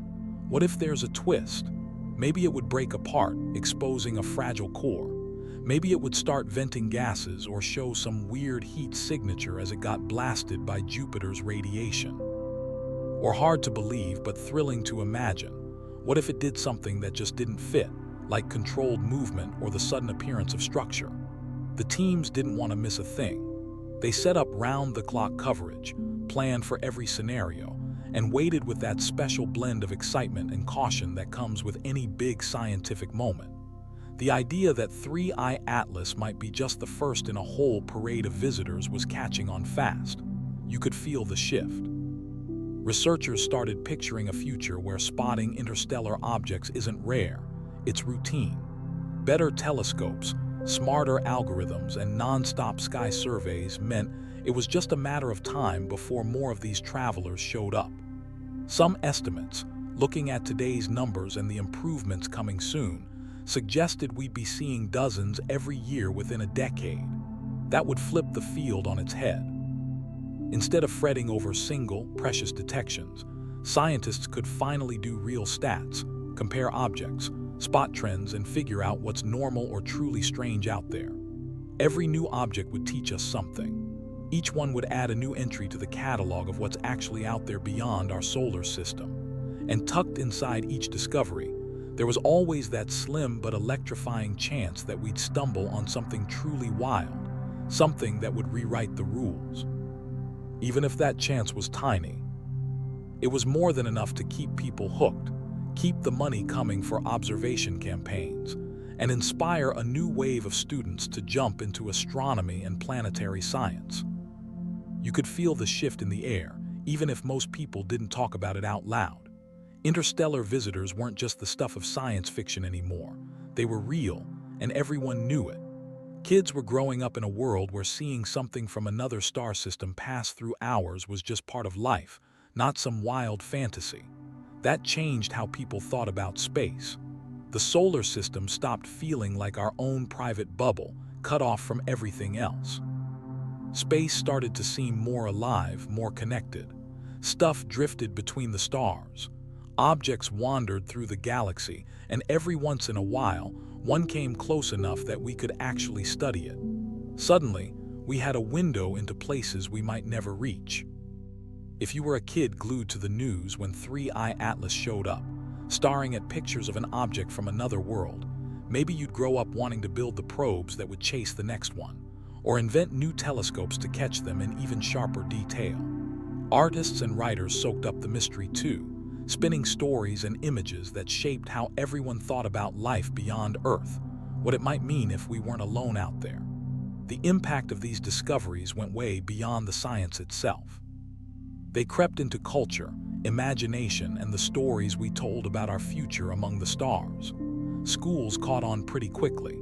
What if there's a twist? Maybe it would break apart, exposing a fragile core. Maybe it would start venting gases or show some weird heat signature as it got blasted by Jupiter's radiation. Or hard to believe but thrilling to imagine, what if it did something that just didn't fit, like controlled movement or the sudden appearance of structure? The teams didn't want to miss a thing. They set up round-the-clock coverage, planned for every scenario, and waited with that special blend of excitement and caution that comes with any big scientific moment. The idea that 3IATLAS might be just the first in a whole parade of visitors was catching on fast. You could feel the shift. Researchers started picturing a future where spotting interstellar objects isn't rare, it's routine. Better telescopes, smarter algorithms, and non-stop sky surveys meant it was just a matter of time before more of these travelers showed up. Some estimates, looking at today's numbers and the improvements coming soon, suggested we'd be seeing dozens every year within a decade. That would flip the field on its head. Instead of fretting over single, precious detections, scientists could finally do real stats, compare objects, spot trends, and figure out what's normal or truly strange out there. Every new object would teach us something. Each one would add a new entry to the catalog of what's actually out there beyond our solar system. And tucked inside each discovery, there was always that slim but electrifying chance that we'd stumble on something truly wild, something that would rewrite the rules. Even if that chance was tiny, it was more than enough to keep people hooked, keep the money coming for observation campaigns, and inspire a new wave of students to jump into astronomy and planetary science. You could feel the shift in the air, even if most people didn't talk about it out loud. Interstellar visitors weren't just the stuff of science fiction anymore. They were real, and everyone knew it. Kids were growing up in a world where seeing something from another star system pass through ours was just part of life, not some wild fantasy. That changed how people thought about space. The solar system stopped feeling like our own private bubble, cut off from everything else. Space started to seem more alive, more connected. Stuff drifted between the stars. Objects wandered through the galaxy, and every once in a while, one came close enough that we could actually study it. Suddenly, we had a window into places we might never reach. If you were a kid glued to the news when 3IATLAS showed up, staring at pictures of an object from another world, maybe you'd grow up wanting to build the probes that would chase the next one, or invent new telescopes to catch them in even sharper detail. Artists and writers soaked up the mystery too, spinning stories and images that shaped how everyone thought about life beyond Earth, what it might mean if we weren't alone out there. The impact of these discoveries went way beyond the science itself. They crept into culture, imagination, and the stories we told about our future among the stars. Schools caught on pretty quickly.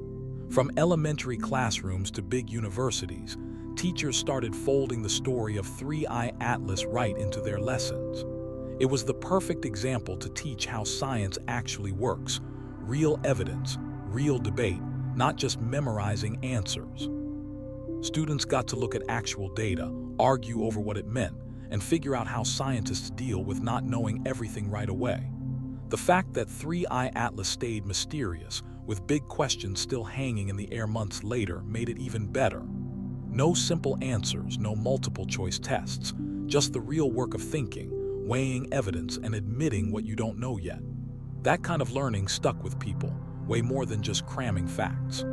From elementary classrooms to big universities, teachers started folding the story of 3IATLAS right into their lessons. It was the perfect example to teach how science actually works, real evidence, real debate, not just memorizing answers. Students got to look at actual data, argue over what it meant, and figure out how scientists deal with not knowing everything right away. The fact that 3IATLAS stayed mysterious, with big questions still hanging in the air months later, made it even better. No simple answers, no multiple-choice tests, just the real work of thinking, weighing evidence, and admitting what you don't know yet. That kind of learning stuck with people, way more than just cramming facts.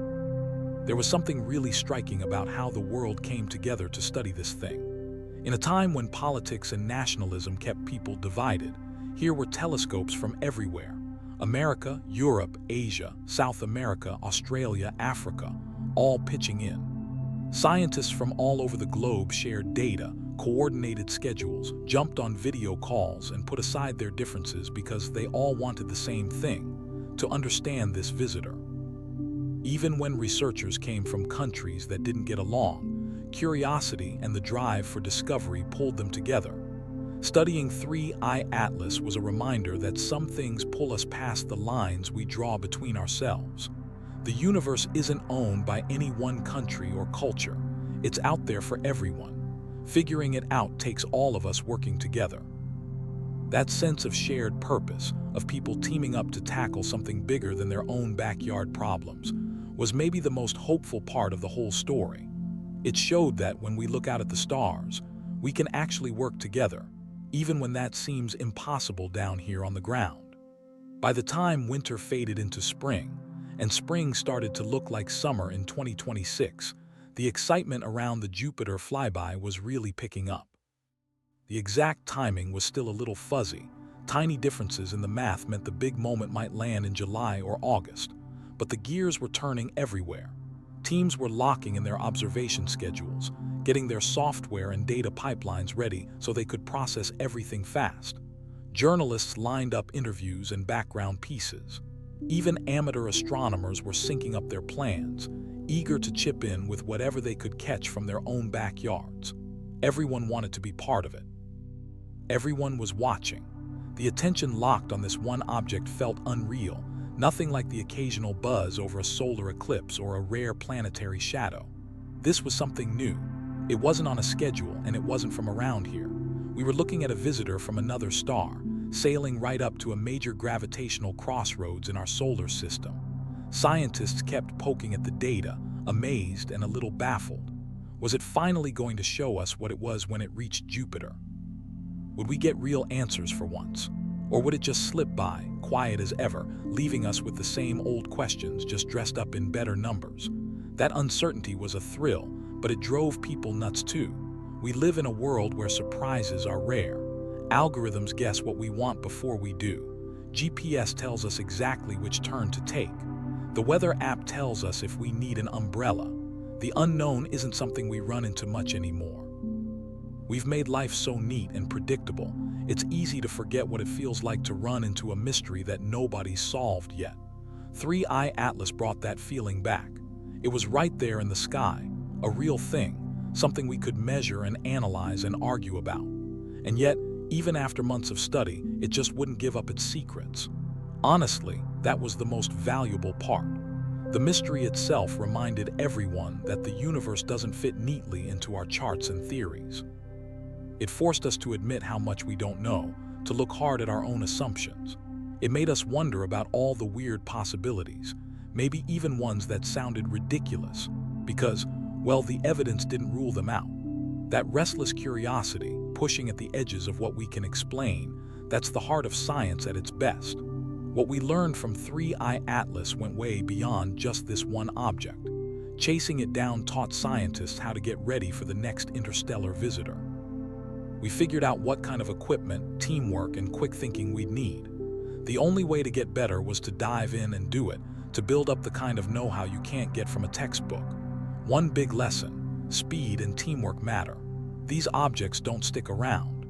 There was something really striking about how the world came together to study this thing. In a time when politics and nationalism kept people divided, here were telescopes from everywhere. America, Europe, Asia, South America, Australia, Africa, all pitching in. Scientists from all over the globe shared data, coordinated schedules, jumped on video calls, and put aside their differences because they all wanted the same thing: to understand this visitor. Even when researchers came from countries that didn't get along, curiosity and the drive for discovery pulled them together. Studying 3IATLAS was a reminder that some things pull us past the lines we draw between ourselves. The universe isn't owned by any one country or culture. It's out there for everyone. Figuring it out takes all of us working together. That sense of shared purpose, of people teaming up to tackle something bigger than their own backyard problems, was maybe the most hopeful part of the whole story. It showed that when we look out at the stars, we can actually work together, even when that seems impossible down here on the ground. By the time winter faded into spring, and spring started to look like summer in 2026, the excitement around the Jupiter flyby was really picking up. The exact timing was still a little fuzzy. Tiny differences in the math meant the big moment might land in July or August, but the gears were turning everywhere. Teams were locking in their observation schedules, getting their software and data pipelines ready so they could process everything fast. Journalists lined up interviews and background pieces. Even amateur astronomers were syncing up their plans, eager to chip in with whatever they could catch from their own backyards. Everyone wanted to be part of it. Everyone was watching. The attention locked on this one object felt unreal, nothing like the occasional buzz over a solar eclipse or a rare planetary shadow. This was something new. It wasn't on a schedule, and it wasn't from around here. We were looking at a visitor from another star, sailing right up to a major gravitational crossroads in our solar system. Scientists kept poking at the data, amazed and a little baffled. Was it finally going to show us what it was when it reached Jupiter? Would we get real answers for once? Or would it just slip by, quiet as ever, leaving us with the same old questions, just dressed up in better numbers? That uncertainty was a thrill, but it drove people nuts too. We live in a world where surprises are rare. Algorithms guess what we want before we do. GPS tells us exactly which turn to take. The weather app tells us if we need an umbrella. The unknown isn't something we run into much anymore. We've made life so neat and predictable, it's easy to forget what it feels like to run into a mystery that nobody's solved yet. 3IATLAS brought that feeling back. It was right there in the sky, a real thing, something we could measure and analyze and argue about. And yet, even after months of study, it just wouldn't give up its secrets. Honestly, that was the most valuable part. The mystery itself reminded everyone that the universe doesn't fit neatly into our charts and theories. It forced us to admit how much we don't know, to look hard at our own assumptions. It made us wonder about all the weird possibilities, maybe even ones that sounded ridiculous, because, well, the evidence didn't rule them out. That restless curiosity, pushing at the edges of what we can explain, that's the heart of science at its best. What we learned from 3IATLAS went way beyond just this one object. Chasing it down taught scientists how to get ready for the next interstellar visitor. We figured out what kind of equipment, teamwork, and quick thinking we'd need. The only way to get better was to dive in and do it, to build up the kind of know-how you can't get from a textbook. One big lesson: speed and teamwork matter. These objects don't stick around.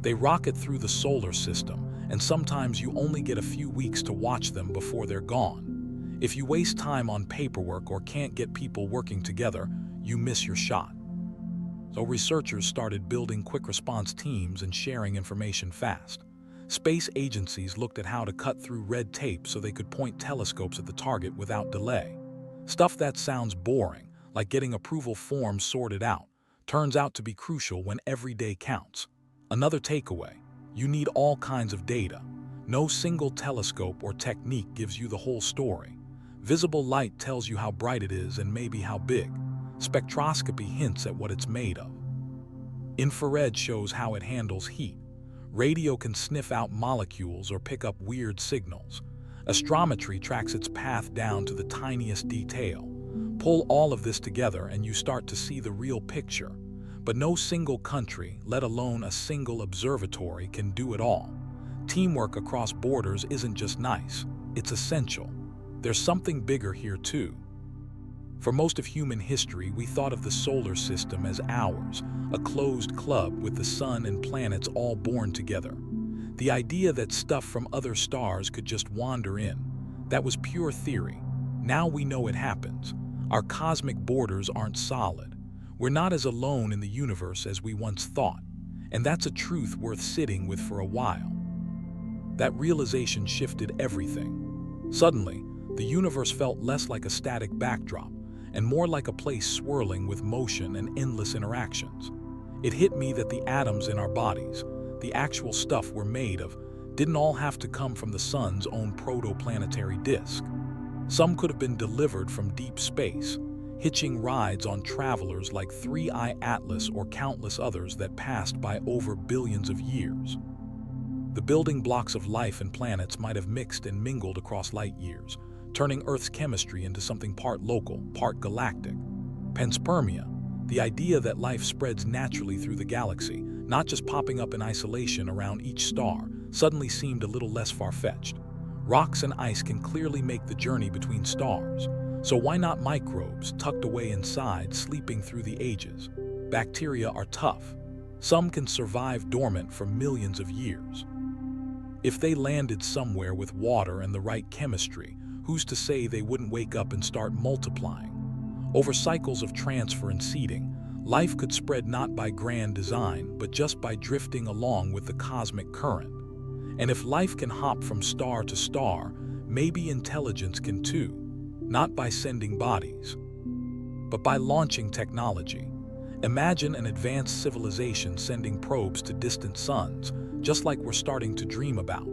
They rocket through the solar system, and sometimes you only get a few weeks to watch them before they're gone. If you waste time on paperwork or can't get people working together, you miss your shot. So researchers started building quick response teams and sharing information fast. Space agencies looked at how to cut through red tape so they could point telescopes at the target without delay. Stuff that sounds boring, like getting approval forms sorted out, turns out to be crucial when every day counts. Another takeaway: you need all kinds of data. No single telescope or technique gives you the whole story. Visible light tells you how bright it is and maybe how big. Spectroscopy hints at what it's made of. Infrared shows how it handles heat. Radio can sniff out molecules or pick up weird signals. Astrometry tracks its path down to the tiniest detail. Pull all of this together and you start to see the real picture. But no single country, let alone a single observatory, can do it all. Teamwork across borders isn't just nice, it's essential. There's something bigger here too. For most of human history, we thought of the solar system as ours, a closed club with the sun and planets all born together. The idea that stuff from other stars could just wander in, that was pure theory. Now we know it happens. Our cosmic borders aren't solid. We're not as alone in the universe as we once thought, and that's a truth worth sitting with for a while. That realization shifted everything. Suddenly, the universe felt less like a static backdrop and more like a place swirling with motion and endless interactions. It hit me that the atoms in our bodies, the actual stuff we're made of, didn't all have to come from the sun's own protoplanetary disk. Some could have been delivered from deep space, hitching rides on travelers like 3IATLAS or countless others that passed by over billions of years. The building blocks of life and planets might have mixed and mingled across light years, turning Earth's chemistry into something part local, part galactic. Panspermia, the idea that life spreads naturally through the galaxy, not just popping up in isolation around each star, suddenly seemed a little less far-fetched. Rocks and ice can clearly make the journey between stars, so why not microbes tucked away inside, sleeping through the ages? Bacteria are tough. Some can survive dormant for millions of years. If they landed somewhere with water and the right chemistry, who's to say they wouldn't wake up and start multiplying? Over cycles of transfer and seeding, life could spread not by grand design, but just by drifting along with the cosmic current. And if life can hop from star to star, maybe intelligence can too. Not by sending bodies, but by launching technology. Imagine an advanced civilization sending probes to distant suns, just like we're starting to dream about.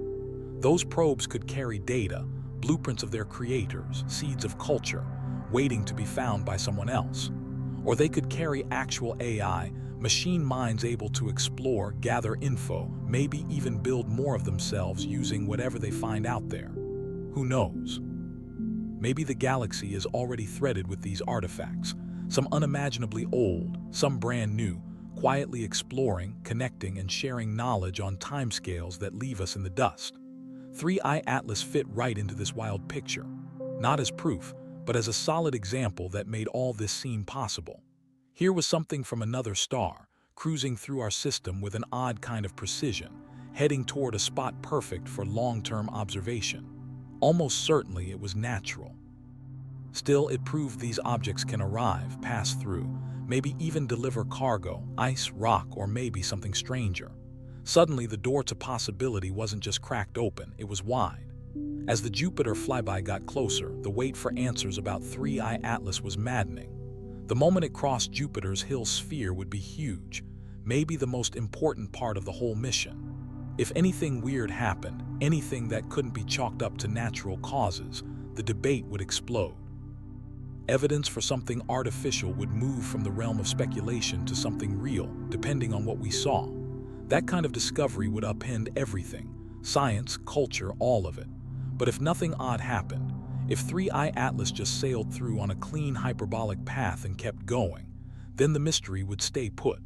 Those probes could carry data, blueprints of their creators, seeds of culture, waiting to be found by someone else. Or they could carry actual AI, machine minds able to explore, gather info, maybe even build more of themselves using whatever they find out there. Who knows? Maybe the galaxy is already threaded with these artifacts, some unimaginably old, some brand new, quietly exploring, connecting, and sharing knowledge on timescales that leave us in the dust. 3IATLAS fit right into this wild picture, not as proof, but as a solid example that made all this seem possible. Here was something from another star, cruising through our system with an odd kind of precision, heading toward a spot perfect for long-term observation. Almost certainly it was natural. Still, it proved these objects can arrive, pass through, maybe even deliver cargo, ice, rock, or maybe something stranger. Suddenly, the door to possibility wasn't just cracked open, it was wide. As the Jupiter flyby got closer, the wait for answers about 3IATLAS was maddening. The moment it crossed Jupiter's Hill sphere would be huge, maybe the most important part of the whole mission. If anything weird happened, anything that couldn't be chalked up to natural causes, the debate would explode. Evidence for something artificial would move from the realm of speculation to something real, depending on what we saw. That kind of discovery would upend everything, science, culture, all of it. But if nothing odd happened, if 3IATLAS just sailed through on a clean hyperbolic path and kept going, then the mystery would stay put.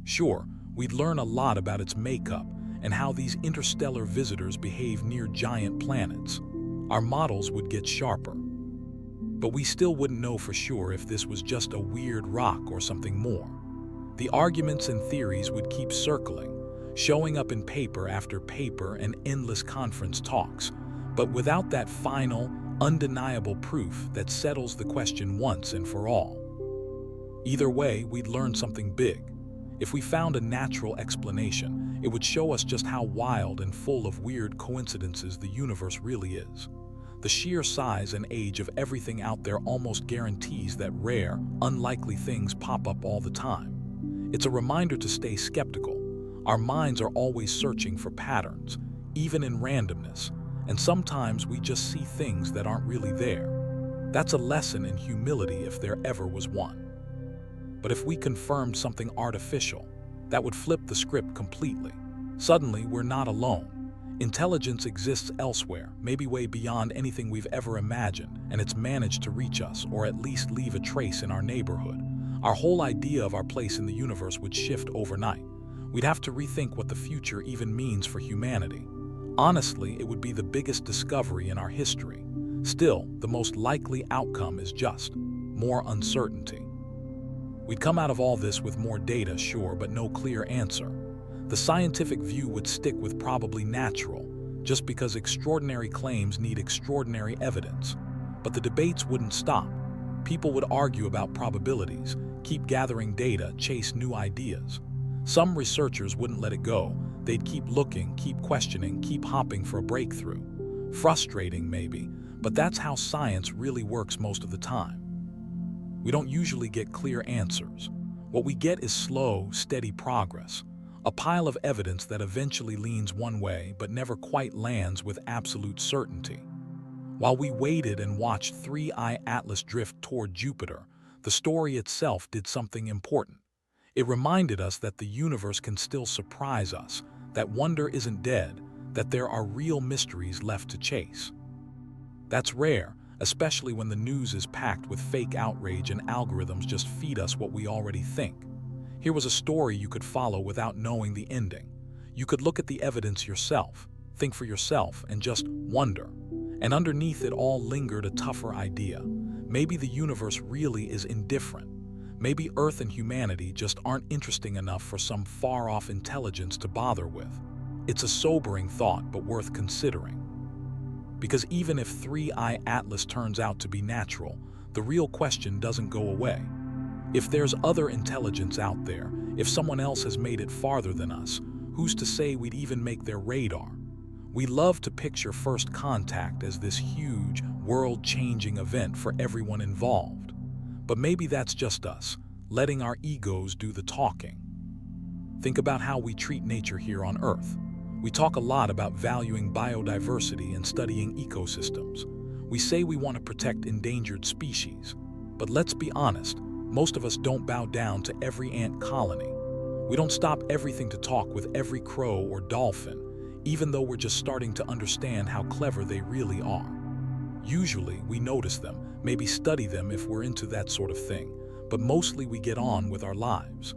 Sure, we'd learn a lot about its makeup and how these interstellar visitors behave near giant planets. Our models would get sharper. But we still wouldn't know for sure if this was just a weird rock or something more. The arguments and theories would keep circling, showing up in paper after paper and endless conference talks, but without that final, undeniable proof that settles the question once and for all. Either way, we'd learn something big. If we found a natural explanation, it would show us just how wild and full of weird coincidences the universe really is. The sheer size and age of everything out there almost guarantees that rare, unlikely things pop up all the time. It's a reminder to stay skeptical. Our minds are always searching for patterns, even in randomness, and sometimes we just see things that aren't really there. That's a lesson in humility if there ever was one. But if we confirmed something artificial, that would flip the script completely. Suddenly, we're not alone. Intelligence exists elsewhere, maybe way beyond anything we've ever imagined, and it's managed to reach us, or at least leave a trace in our neighborhood. Our whole idea of our place in the universe would shift overnight. We'd have to rethink what the future even means for humanity. Honestly, it would be the biggest discovery in our history. Still, the most likely outcome is just more uncertainty. We'd come out of all this with more data, sure, but no clear answer. The scientific view would stick with probably natural, just because extraordinary claims need extraordinary evidence. But the debates wouldn't stop. People would argue about probabilities, keep gathering data, chase new ideas. Some researchers wouldn't let it go. They'd keep looking, keep questioning, keep hopping for a breakthrough. Frustrating, maybe, but that's how science really works most of the time. We don't usually get clear answers. What we get is slow, steady progress, a pile of evidence that eventually leans one way but never quite lands with absolute certainty. While we waited and watched 3IATLAS drift toward Jupiter, the story itself did something important. It reminded us that the universe can still surprise us, that wonder isn't dead, that there are real mysteries left to chase. That's rare, especially when the news is packed with fake outrage and algorithms just feed us what we already think. Here was a story you could follow without knowing the ending. You could look at the evidence yourself, think for yourself, and just wonder. And underneath it all lingered a tougher idea. Maybe the universe really is indifferent. Maybe Earth and humanity just aren't interesting enough for some far-off intelligence to bother with. It's a sobering thought, but worth considering. Because even if 3IATLAS turns out to be natural, the real question doesn't go away. If there's other intelligence out there, if someone else has made it farther than us, who's to say we'd even make their radar? We love to picture first contact as this huge, world-changing event for everyone involved. But maybe that's just us, letting our egos do the talking. Think about how we treat nature here on Earth. We talk a lot about valuing biodiversity and studying ecosystems. We say we want to protect endangered species. But let's be honest, most of us don't bow down to every ant colony. We don't stop everything to talk with every crow or dolphin, even though we're just starting to understand how clever they really are. Usually, we notice them, maybe study them if we're into that sort of thing, but mostly we get on with our lives.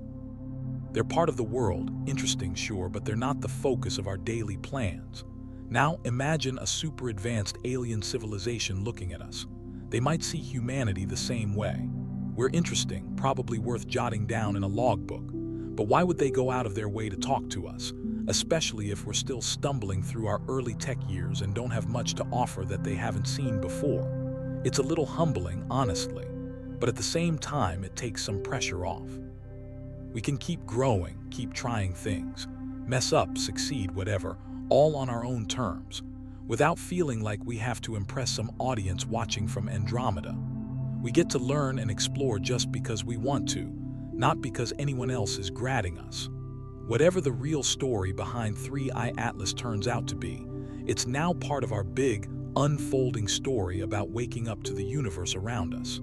They're part of the world, interesting, sure, but they're not the focus of our daily plans. Now, imagine a super advanced alien civilization looking at us. They might see humanity the same way. We're interesting, probably worth jotting down in a logbook. But why would they go out of their way to talk to us, especially if we're still stumbling through our early tech years and don't have much to offer that they haven't seen before? It's a little humbling, honestly, but at the same time, it takes some pressure off. We can keep growing, keep trying things, mess up, succeed, whatever, all on our own terms, without feeling like we have to impress some audience watching from Andromeda. We get to learn and explore just because we want to, not because anyone else is grabbing us. Whatever the real story behind 3IATLAS turns out to be, it's now part of our big, unfolding story about waking up to the universe around us.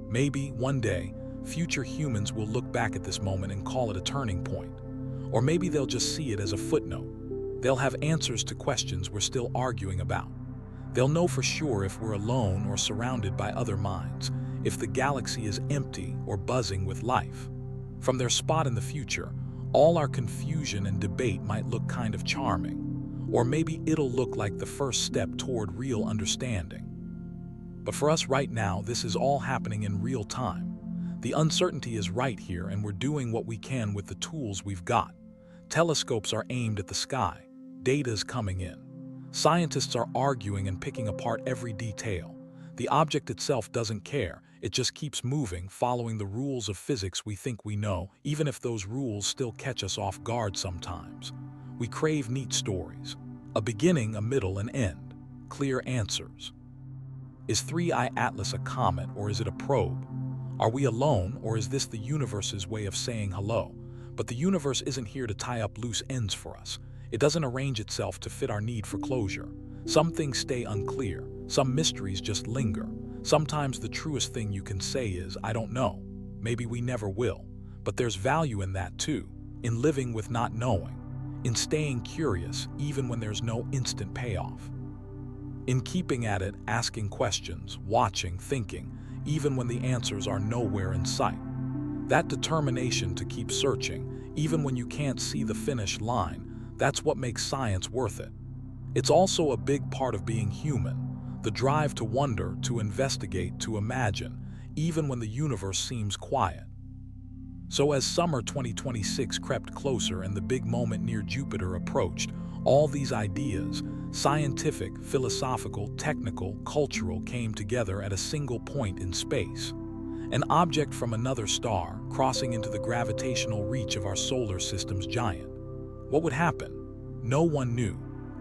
Maybe, one day, future humans will look back at this moment and call it a turning point. Or maybe they'll just see it as a footnote. They'll have answers to questions we're still arguing about. They'll know for sure if we're alone or surrounded by other minds, if the galaxy is empty or buzzing with life. From their spot in the future, all our confusion and debate might look kind of charming. Or maybe it'll look like the first step toward real understanding. But for us right now, this is all happening in real time. The uncertainty is right here, and we're doing what we can with the tools we've got. Telescopes are aimed at the sky. Data is coming in. Scientists are arguing and picking apart every detail. The object itself doesn't care. It just keeps moving, following the rules of physics we think we know, even if those rules still catch us off guard sometimes. We crave neat stories. A beginning, a middle, an end. Clear answers. Is 3IATLAS a comet, or is it a probe? Are we alone, or is this the universe's way of saying hello? But the universe isn't here to tie up loose ends for us. It doesn't arrange itself to fit our need for closure. Some things stay unclear. Some mysteries just linger. Sometimes the truest thing you can say is, I don't know. Maybe we never will. But there's value in that too, in living with not knowing, in staying curious even when there's no instant payoff, in keeping at it, asking questions, watching, thinking, even when the answers are nowhere in sight. That determination to keep searching, even when you can't see the finish line, that's what makes science worth it. It's also a big part of being human, the drive to wonder, to investigate, to imagine, even when the universe seems quiet. So as summer 2026 crept closer and the big moment near Jupiter approached, all these ideas, scientific, philosophical, technical, cultural, came together at a single point in space. An object from another star crossing into the gravitational reach of our solar system's giant. What would happen? No one knew.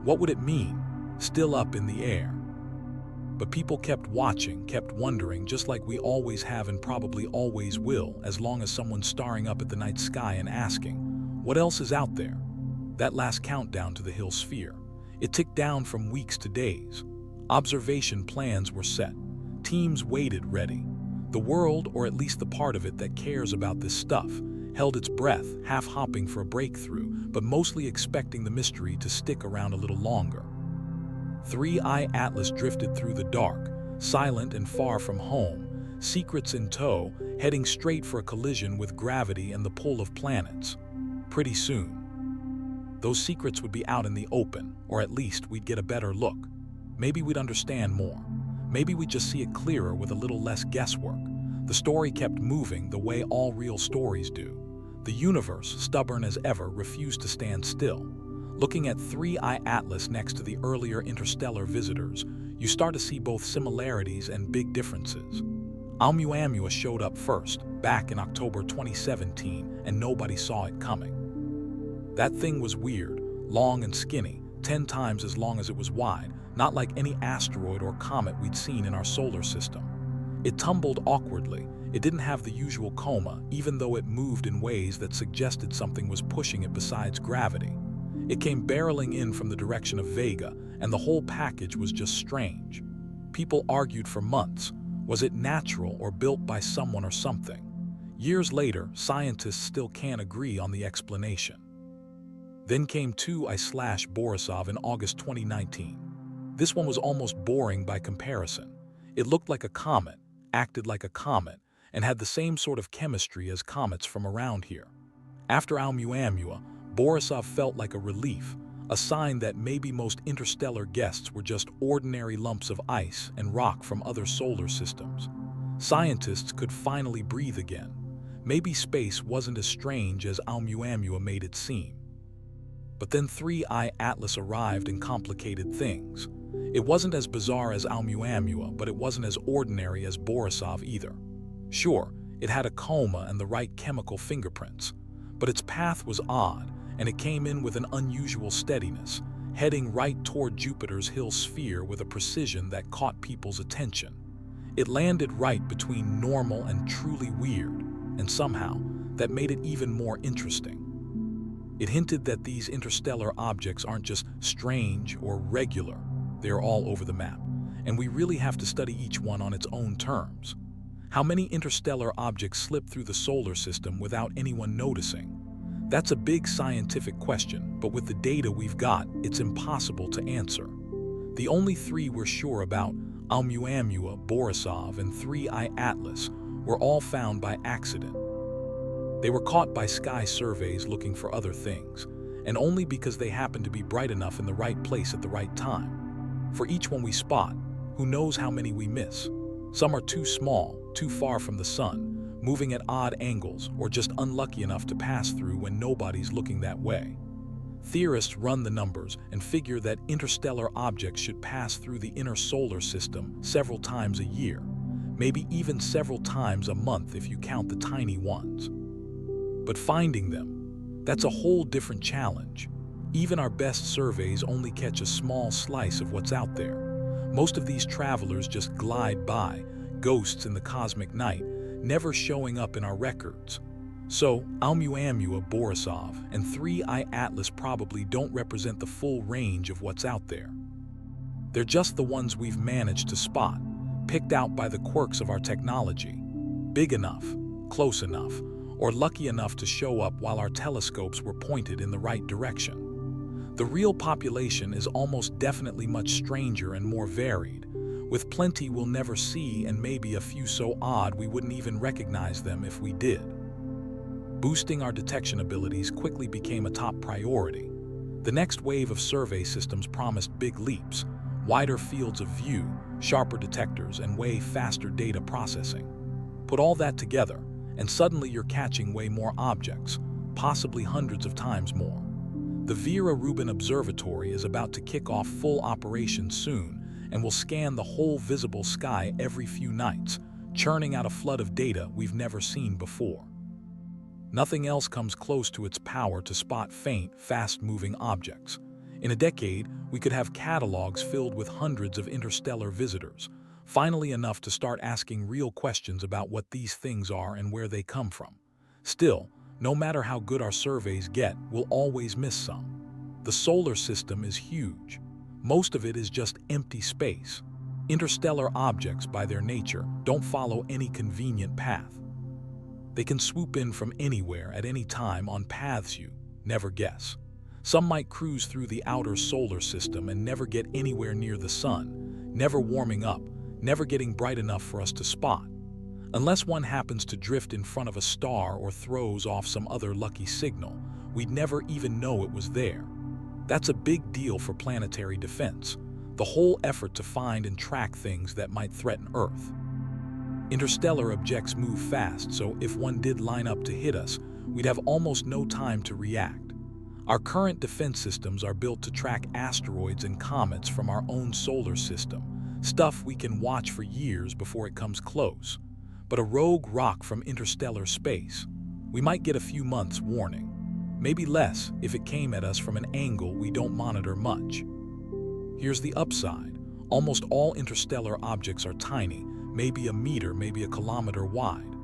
What would it mean? Still up in the air. But people kept watching, kept wondering, just like we always have and probably always will, as long as someone's staring up at the night sky and asking, what else is out there? That last countdown to the Hill sphere. It ticked down from weeks to days. Observation plans were set. Teams waited ready. The world, or at least the part of it that cares about this stuff, held its breath, half hopping for a breakthrough, but mostly expecting the mystery to stick around a little longer. 3IATLAS drifted through the dark, silent and far from home, secrets in tow, heading straight for a collision with gravity and the pull of planets. Pretty soon, those secrets would be out in the open, or at least we'd get a better look. Maybe we'd understand more. Maybe we'd just see it clearer with a little less guesswork. The story kept moving the way all real stories do. The universe, stubborn as ever, refused to stand still. Looking at 3IATLAS next to the earlier interstellar visitors, you start to see both similarities and big differences. Oumuamua showed up first, back in October 2017, and nobody saw it coming. That thing was weird, long and skinny, 10 times as long as it was wide, not like any asteroid or comet we'd seen in our solar system. It tumbled awkwardly. It didn't have the usual coma, even though it moved in ways that suggested something was pushing it besides gravity. It came barreling in from the direction of Vega, and the whole package was just strange. People argued for months. Was it natural or built by someone or something? Years later, scientists still can't agree on the explanation. Then came 2I/Borisov in August 2019. This one was almost boring by comparison. It looked like a comet, acted like a comet, and had the same sort of chemistry as comets from around here. After Oumuamua, Borisov felt like a relief, a sign that maybe most interstellar guests were just ordinary lumps of ice and rock from other solar systems. Scientists could finally breathe again. Maybe space wasn't as strange as Oumuamua made it seem. But then 3IATLAS arrived and complicated things. It wasn't as bizarre as Oumuamua, but it wasn't as ordinary as Borisov either. Sure, it had a coma and the right chemical fingerprints, but its path was odd, and it came in with an unusual steadiness, heading right toward Jupiter's Hill sphere with a precision that caught people's attention. It landed right between normal and truly weird, and somehow, that made it even more interesting. It hinted that these interstellar objects aren't just strange or regular, they're all over the map, and we really have to study each one on its own terms. How many interstellar objects slip through the solar system without anyone noticing? That's a big scientific question, but with the data we've got, it's impossible to answer. The only three we're sure about, Oumuamua, Borisov, and 3IATLAS, were all found by accident. They were caught by sky surveys looking for other things, and only because they happened to be bright enough in the right place at the right time. For each one we spot, who knows how many we miss? Some are too small, too far from the sun, moving at odd angles, or just unlucky enough to pass through when nobody's looking that way. Theorists run the numbers and figure that interstellar objects should pass through the inner solar system several times a year, maybe even several times a month if you count the tiny ones. But finding them, that's a whole different challenge. Even our best surveys only catch a small slice of what's out there. Most of these travelers just glide by, ghosts in the cosmic night, never showing up in our records. So, Oumuamua, Borisov, and 3IATLAS probably don't represent the full range of what's out there. They're just the ones we've managed to spot, picked out by the quirks of our technology. Big enough, close enough, or lucky enough to show up while our telescopes were pointed in the right direction. The real population is almost definitely much stranger and more varied, with plenty we'll never see and maybe a few so odd we wouldn't even recognize them if we did. Boosting our detection abilities quickly became a top priority. The next wave of survey systems promised big leaps, wider fields of view, sharper detectors, and way faster data processing. Put all that together, and suddenly you're catching way more objects, possibly hundreds of times more. The Vera Rubin Observatory is about to kick off full operation soon and will scan the whole visible sky every few nights, churning out a flood of data we've never seen before. Nothing else comes close to its power to spot faint, fast-moving objects. In a decade, we could have catalogs filled with hundreds of interstellar visitors, finally enough to start asking real questions about what these things are and where they come from. Still, no matter how good our surveys get, we'll always miss some. The solar system is huge. Most of it is just empty space. Interstellar objects, by their nature, don't follow any convenient path. They can swoop in from anywhere at any time on paths you never guess. Some might cruise through the outer solar system and never get anywhere near the sun, never warming up, never getting bright enough for us to spot. Unless one happens to drift in front of a star or throws off some other lucky signal, we'd never even know it was there. That's a big deal for planetary defense, the whole effort to find and track things that might threaten Earth. Interstellar objects move fast, so if one did line up to hit us, we'd have almost no time to react. Our current defense systems are built to track asteroids and comets from our own solar system, stuff we can watch for years before it comes close. But a rogue rock from interstellar space, we might get a few months' warning. Maybe less if it came at us from an angle we don't monitor much. Here's the upside. Almost all interstellar objects are tiny, maybe a meter, maybe a kilometer wide.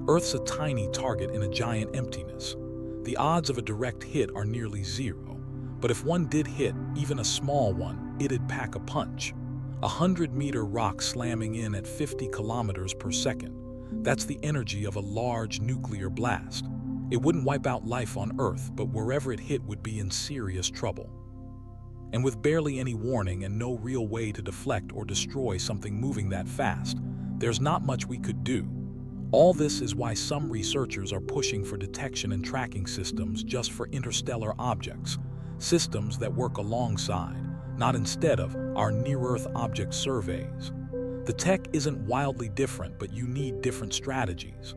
Earth's a tiny target in a giant emptiness. The odds of a direct hit are nearly zero, but if one did hit, even a small one, it'd pack a punch. 100-meter rock slamming in at 50 kilometers per second. That's the energy of a large nuclear blast. It wouldn't wipe out life on Earth, but wherever it hit would be in serious trouble. And with barely any warning and no real way to deflect or destroy something moving that fast, there's not much we could do. All this is why some researchers are pushing for detection and tracking systems just for interstellar objects, systems that work alongside, not instead of, our near-Earth object surveys. The tech isn't wildly different, but you need different strategies.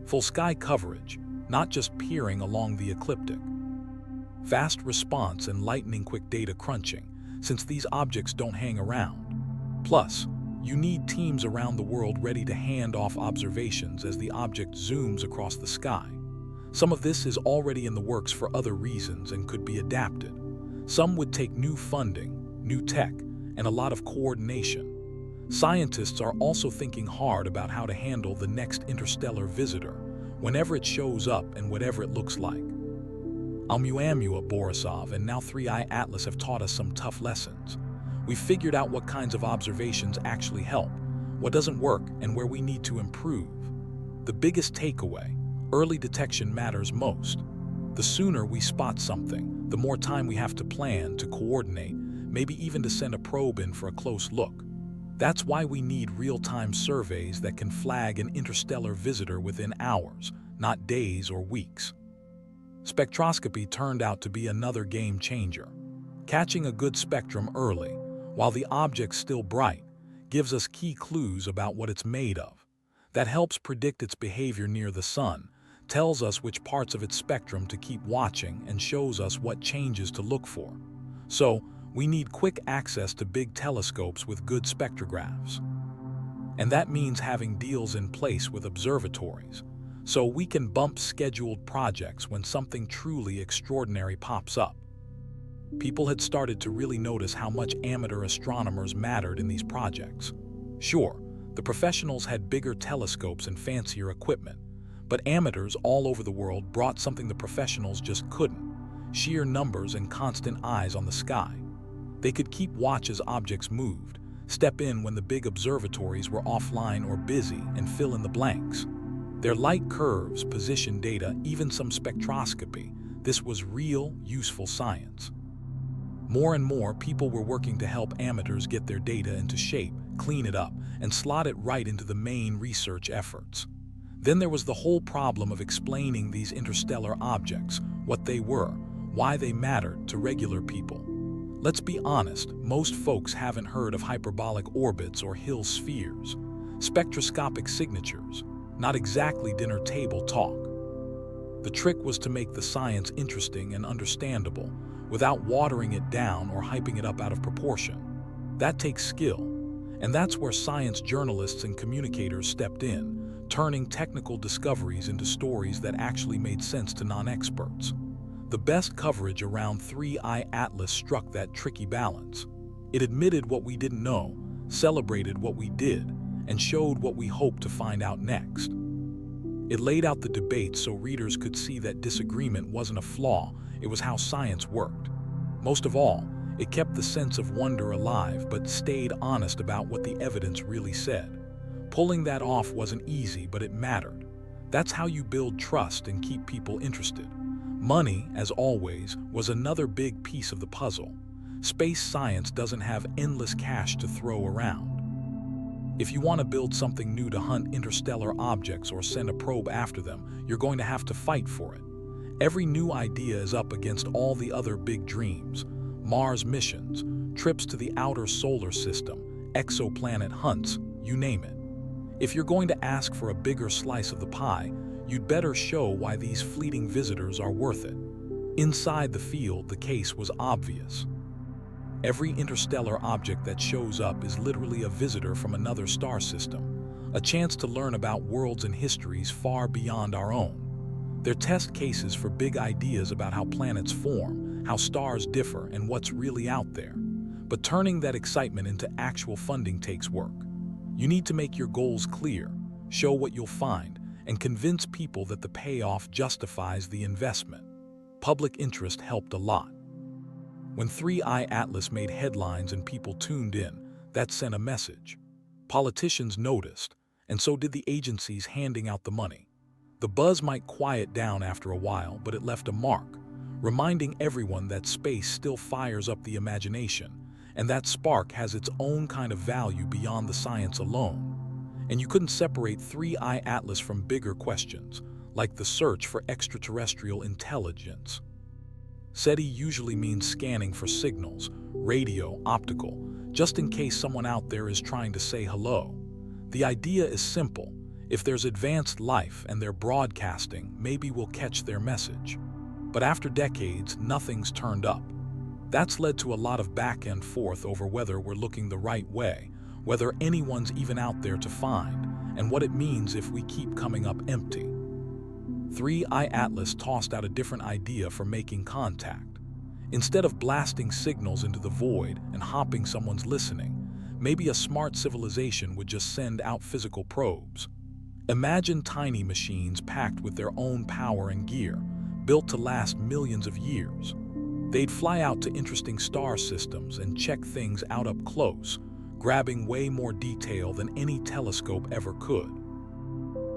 Full sky coverage, not just peering along the ecliptic. Fast response and lightning-quick data crunching, since these objects don't hang around. Plus, you need teams around the world ready to hand off observations as the object zooms across the sky. Some of this is already in the works for other reasons and could be adapted. Some would take new funding, new tech, and a lot of coordination. Scientists are also thinking hard about how to handle the next interstellar visitor, whenever it shows up and whatever it looks like. Oumuamua, Borisov, and now 3IATLAS have taught us some tough lessons. We've figured out what kinds of observations actually help, what doesn't work, and where we need to improve. The biggest takeaway: early detection matters most. The sooner we spot something, the more time we have to plan, to coordinate, maybe even to send a probe in for a close look. That's why we need real-time surveys that can flag an interstellar visitor within hours, not days or weeks. Spectroscopy turned out to be another game changer. Catching a good spectrum early, while the object's still bright, gives us key clues about what it's made of. That helps predict its behavior near the sun, tells us which parts of its spectrum to keep watching, and shows us what changes to look for. So, we need quick access to big telescopes with good spectrographs. And that means having deals in place with observatories, so we can bump scheduled projects when something truly extraordinary pops up. People had started to really notice how much amateur astronomers mattered in these projects. Sure, the professionals had bigger telescopes and fancier equipment, but amateurs all over the world brought something the professionals just couldn't: sheer numbers and constant eyes on the sky. They could keep watch as objects moved, step in when the big observatories were offline or busy, and fill in the blanks. Their light curves, position data, even some spectroscopy. This was real, useful science. More and more people were working to help amateurs get their data into shape, clean it up, and slot it right into the main research efforts. Then there was the whole problem of explaining these interstellar objects, what they were, why they mattered to regular people. Let's be honest, most folks haven't heard of hyperbolic orbits or Hill spheres. Spectroscopic signatures, not exactly dinner table talk. The trick was to make the science interesting and understandable, without watering it down or hyping it up out of proportion. That takes skill, and that's where science journalists and communicators stepped in, turning technical discoveries into stories that actually made sense to non-experts. The best coverage around 3IATLAS struck that tricky balance. It admitted what we didn't know, celebrated what we did, and showed what we hoped to find out next. It laid out the debate so readers could see that disagreement wasn't a flaw, it was how science worked. Most of all, it kept the sense of wonder alive but stayed honest about what the evidence really said. Pulling that off wasn't easy, but it mattered. That's how you build trust and keep people interested. Money, as always, was another big piece of the puzzle. Space science doesn't have endless cash to throw around. If you want to build something new to hunt interstellar objects or send a probe after them, you're going to have to fight for it. Every new idea is up against all the other big dreams: Mars missions, trips to the outer solar system, exoplanet hunts, you name it. If you're going to ask for a bigger slice of the pie, you'd better show why these fleeting visitors are worth it. Inside the field, the case was obvious. Every interstellar object that shows up is literally a visitor from another star system, a chance to learn about worlds and histories far beyond our own. They're test cases for big ideas about how planets form, how stars differ, and what's really out there. But turning that excitement into actual funding takes work. You need to make your goals clear, show what you'll find, and convince people that the payoff justifies the investment. Public interest helped a lot. When 3IATLAS made headlines and people tuned in, that sent a message. Politicians noticed, and so did the agencies handing out the money. The buzz might quiet down after a while, but it left a mark, reminding everyone that space still fires up the imagination, and that spark has its own kind of value beyond the science alone. And you couldn't separate 3IATLAS from bigger questions, like the search for extraterrestrial intelligence. SETI usually means scanning for signals, radio, optical, just in case someone out there is trying to say hello. The idea is simple. If there's advanced life and they're broadcasting, maybe we'll catch their message. But after decades, nothing's turned up. That's led to a lot of back and forth over whether we're looking the right way, whether anyone's even out there to find, and what it means if we keep coming up empty. 3IATLAS tossed out a different idea for making contact. Instead of blasting signals into the void and hoping someone's listening, maybe a smart civilization would just send out physical probes. Imagine tiny machines packed with their own power and gear, built to last millions of years. They'd fly out to interesting star systems and check things out up close, grabbing way more detail than any telescope ever could.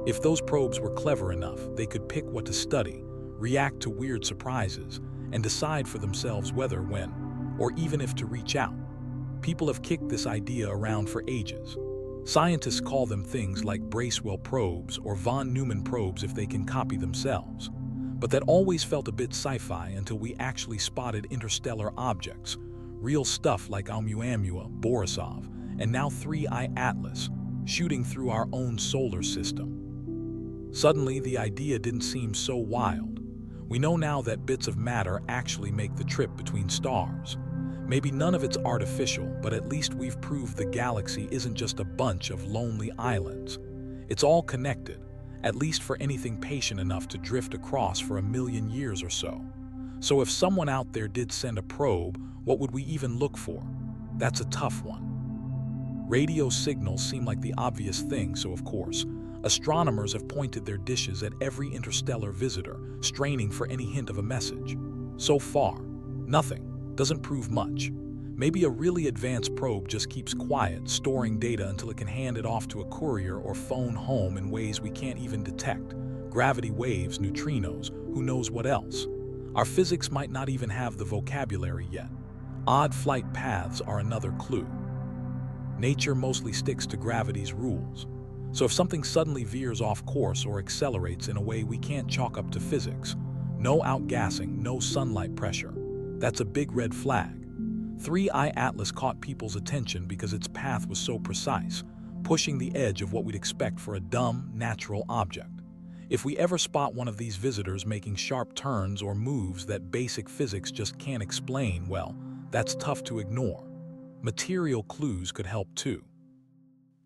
If those probes were clever enough, they could pick what to study, react to weird surprises, and decide for themselves whether, when, or even if to reach out. People have kicked this idea around for ages. Scientists call them things like Bracewell probes or von Neumann probes if they can copy themselves. But that always felt a bit sci-fi until we actually spotted interstellar objects, real stuff like Oumuamua, Borisov, and now 3IATLAS, shooting through our own solar system. Suddenly, the idea didn't seem so wild. We know now that bits of matter actually make the trip between stars. Maybe none of it's artificial, but at least we've proved the galaxy isn't just a bunch of lonely islands. It's all connected, at least for anything patient enough to drift across for 1 million years or so. So if someone out there did send a probe, what would we even look for? That's a tough one. Radio signals seem like the obvious thing, so of course, astronomers have pointed their dishes at every interstellar visitor, straining for any hint of a message. So far, nothing. Doesn't prove much. Maybe a really advanced probe just keeps quiet, storing data until it can hand it off to a courier or phone home in ways we can't even detect. Gravity waves, neutrinos, who knows what else? Our physics might not even have the vocabulary yet. Odd flight paths are another clue. Nature mostly sticks to gravity's rules. So if something suddenly veers off course or accelerates in a way we can't chalk up to physics, no outgassing, no sunlight pressure, that's a big red flag. 3IATLAS caught people's attention because its path was so precise, pushing the edge of what we'd expect for a dumb, natural object. If we ever spot one of these visitors making sharp turns or moves that basic physics just can't explain, well, that's tough to ignore. Material clues could help too.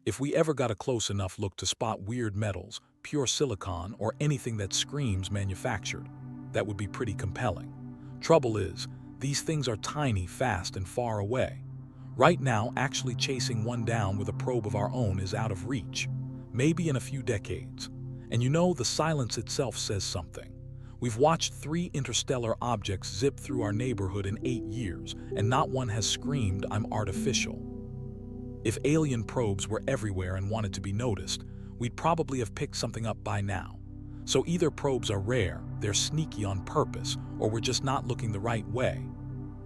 If we ever got a close enough look to spot weird metals, pure silicon, or anything that screams manufactured, that would be pretty compelling. Trouble is, these things are tiny, fast, and far away. Right now, actually chasing one down with a probe of our own is out of reach. Maybe in a few decades. And you know, the silence itself says something. We've watched 3 interstellar objects zip through our neighborhood in 8 years, and not one has screamed, "I'm artificial." If alien probes were everywhere and wanted to be noticed, we'd probably have picked something up by now. So either probes are rare, they're sneaky on purpose, or we're just not looking the right way.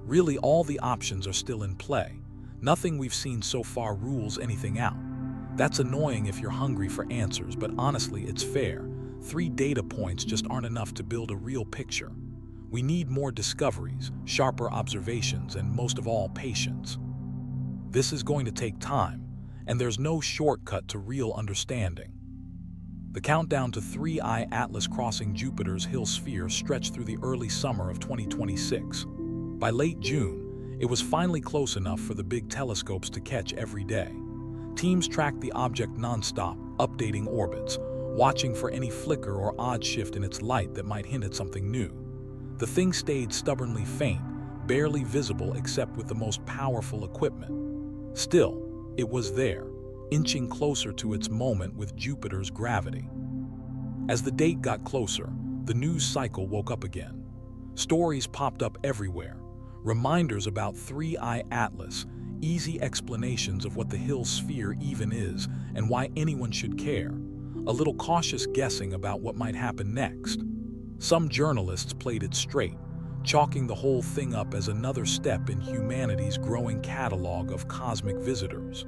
Really, all the options are still in play. Nothing we've seen so far rules anything out. That's annoying if you're hungry for answers, but honestly, it's fair. 3 data points just aren't enough to build a real picture. We need more discoveries, sharper observations, and most of all, patience. This is going to take time, and there's no shortcut to real understanding. The countdown to 3IATLAS crossing Jupiter's Hill sphere stretched through the early summer of 2026. By late June, it was finally close enough for the big telescopes to catch every day. Teams tracked the object non-stop, updating orbits, watching for any flicker or odd shift in its light that might hint at something new. The thing stayed stubbornly faint, barely visible except with the most powerful equipment. Still, it was there, inching closer to its moment with Jupiter's gravity. As the date got closer, the news cycle woke up again. Stories popped up everywhere, reminders about 3IATLAS, easy explanations of what the Hill sphere even is and why anyone should care, a little cautious guessing about what might happen next. Some journalists played it straight, chalking the whole thing up as another step in humanity's growing catalog of cosmic visitors.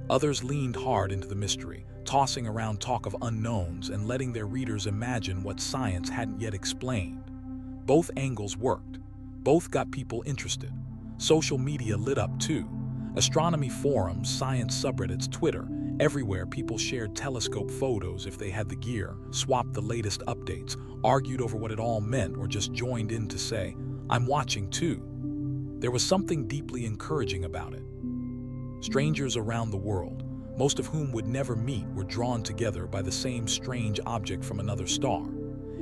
Others leaned hard into the mystery, tossing around talk of unknowns and letting their readers imagine what science hadn't yet explained. Both angles worked. Both got people interested. Social media lit up too. Astronomy forums, science subreddits, Twitter, everywhere people shared telescope photos if they had the gear, swapped the latest updates, argued over what it all meant, or just joined in to say, "I'm watching too." There was something deeply encouraging about it. Strangers around the world, most of whom would never meet, were drawn together by the same strange object from another star.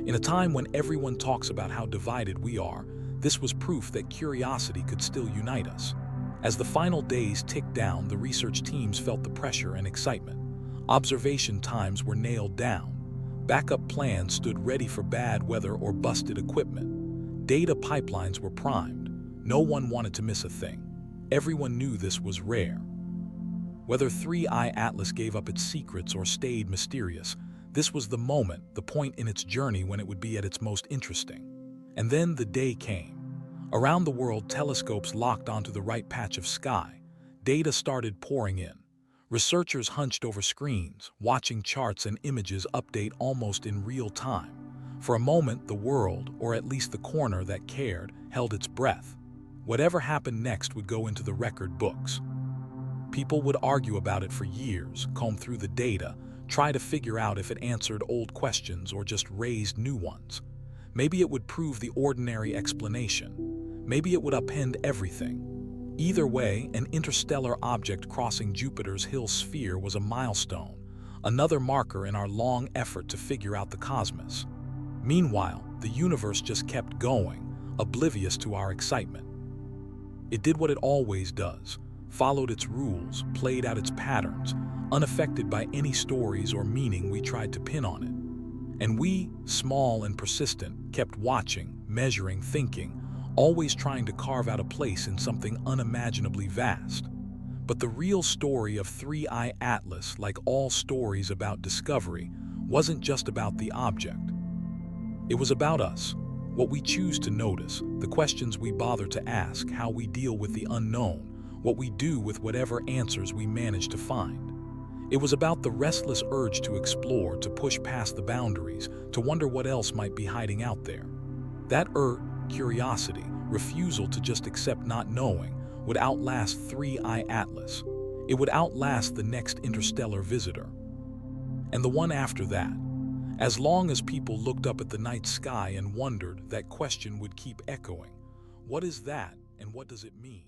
In a time when everyone talks about how divided we are, this was proof that curiosity could still unite us. As the final days ticked down, the research teams felt the pressure and excitement. Observation times were nailed down. Backup plans stood ready for bad weather or busted equipment. Data pipelines were primed. No one wanted to miss a thing. Everyone knew this was rare. Whether 3IATLAS gave up its secrets or stayed mysterious, this was the moment, the point in its journey when it would be at its most interesting. And then the day came. Around the world, telescopes locked onto the right patch of sky. Data started pouring in. Researchers hunched over screens, watching charts and images update almost in real time. For a moment, the world, or at least the corner that cared, held its breath. Whatever happened next would go into the record books. People would argue about it for years, comb through the data, try to figure out if it answered old questions or just raised new ones. Maybe it would prove the ordinary explanation. Maybe it would upend everything. Either way, an interstellar object crossing Jupiter's Hill sphere was a milestone, another marker in our long effort to figure out the cosmos. Meanwhile, the universe just kept going, oblivious to our excitement. It did what it always does, followed its rules, played out its patterns, unaffected by any stories or meaning we tried to pin on it. And we, small and persistent, kept watching, measuring, thinking, always trying to carve out a place in something unimaginably vast. But the real story of 3IATLAS, like all stories about discovery, wasn't just about the object. It was about us, what we choose to notice, the questions we bother to ask, how we deal with the unknown, what we do with whatever answers we manage to find. It was about the restless urge to explore, to push past the boundaries, to wonder what else might be hiding out there. That curiosity, refusal to just accept not knowing, would outlast 3IATLAS. It would outlast the next interstellar visitor. And the one after that. As long as people looked up at the night sky and wondered, that question would keep echoing. What is that, and what does it mean?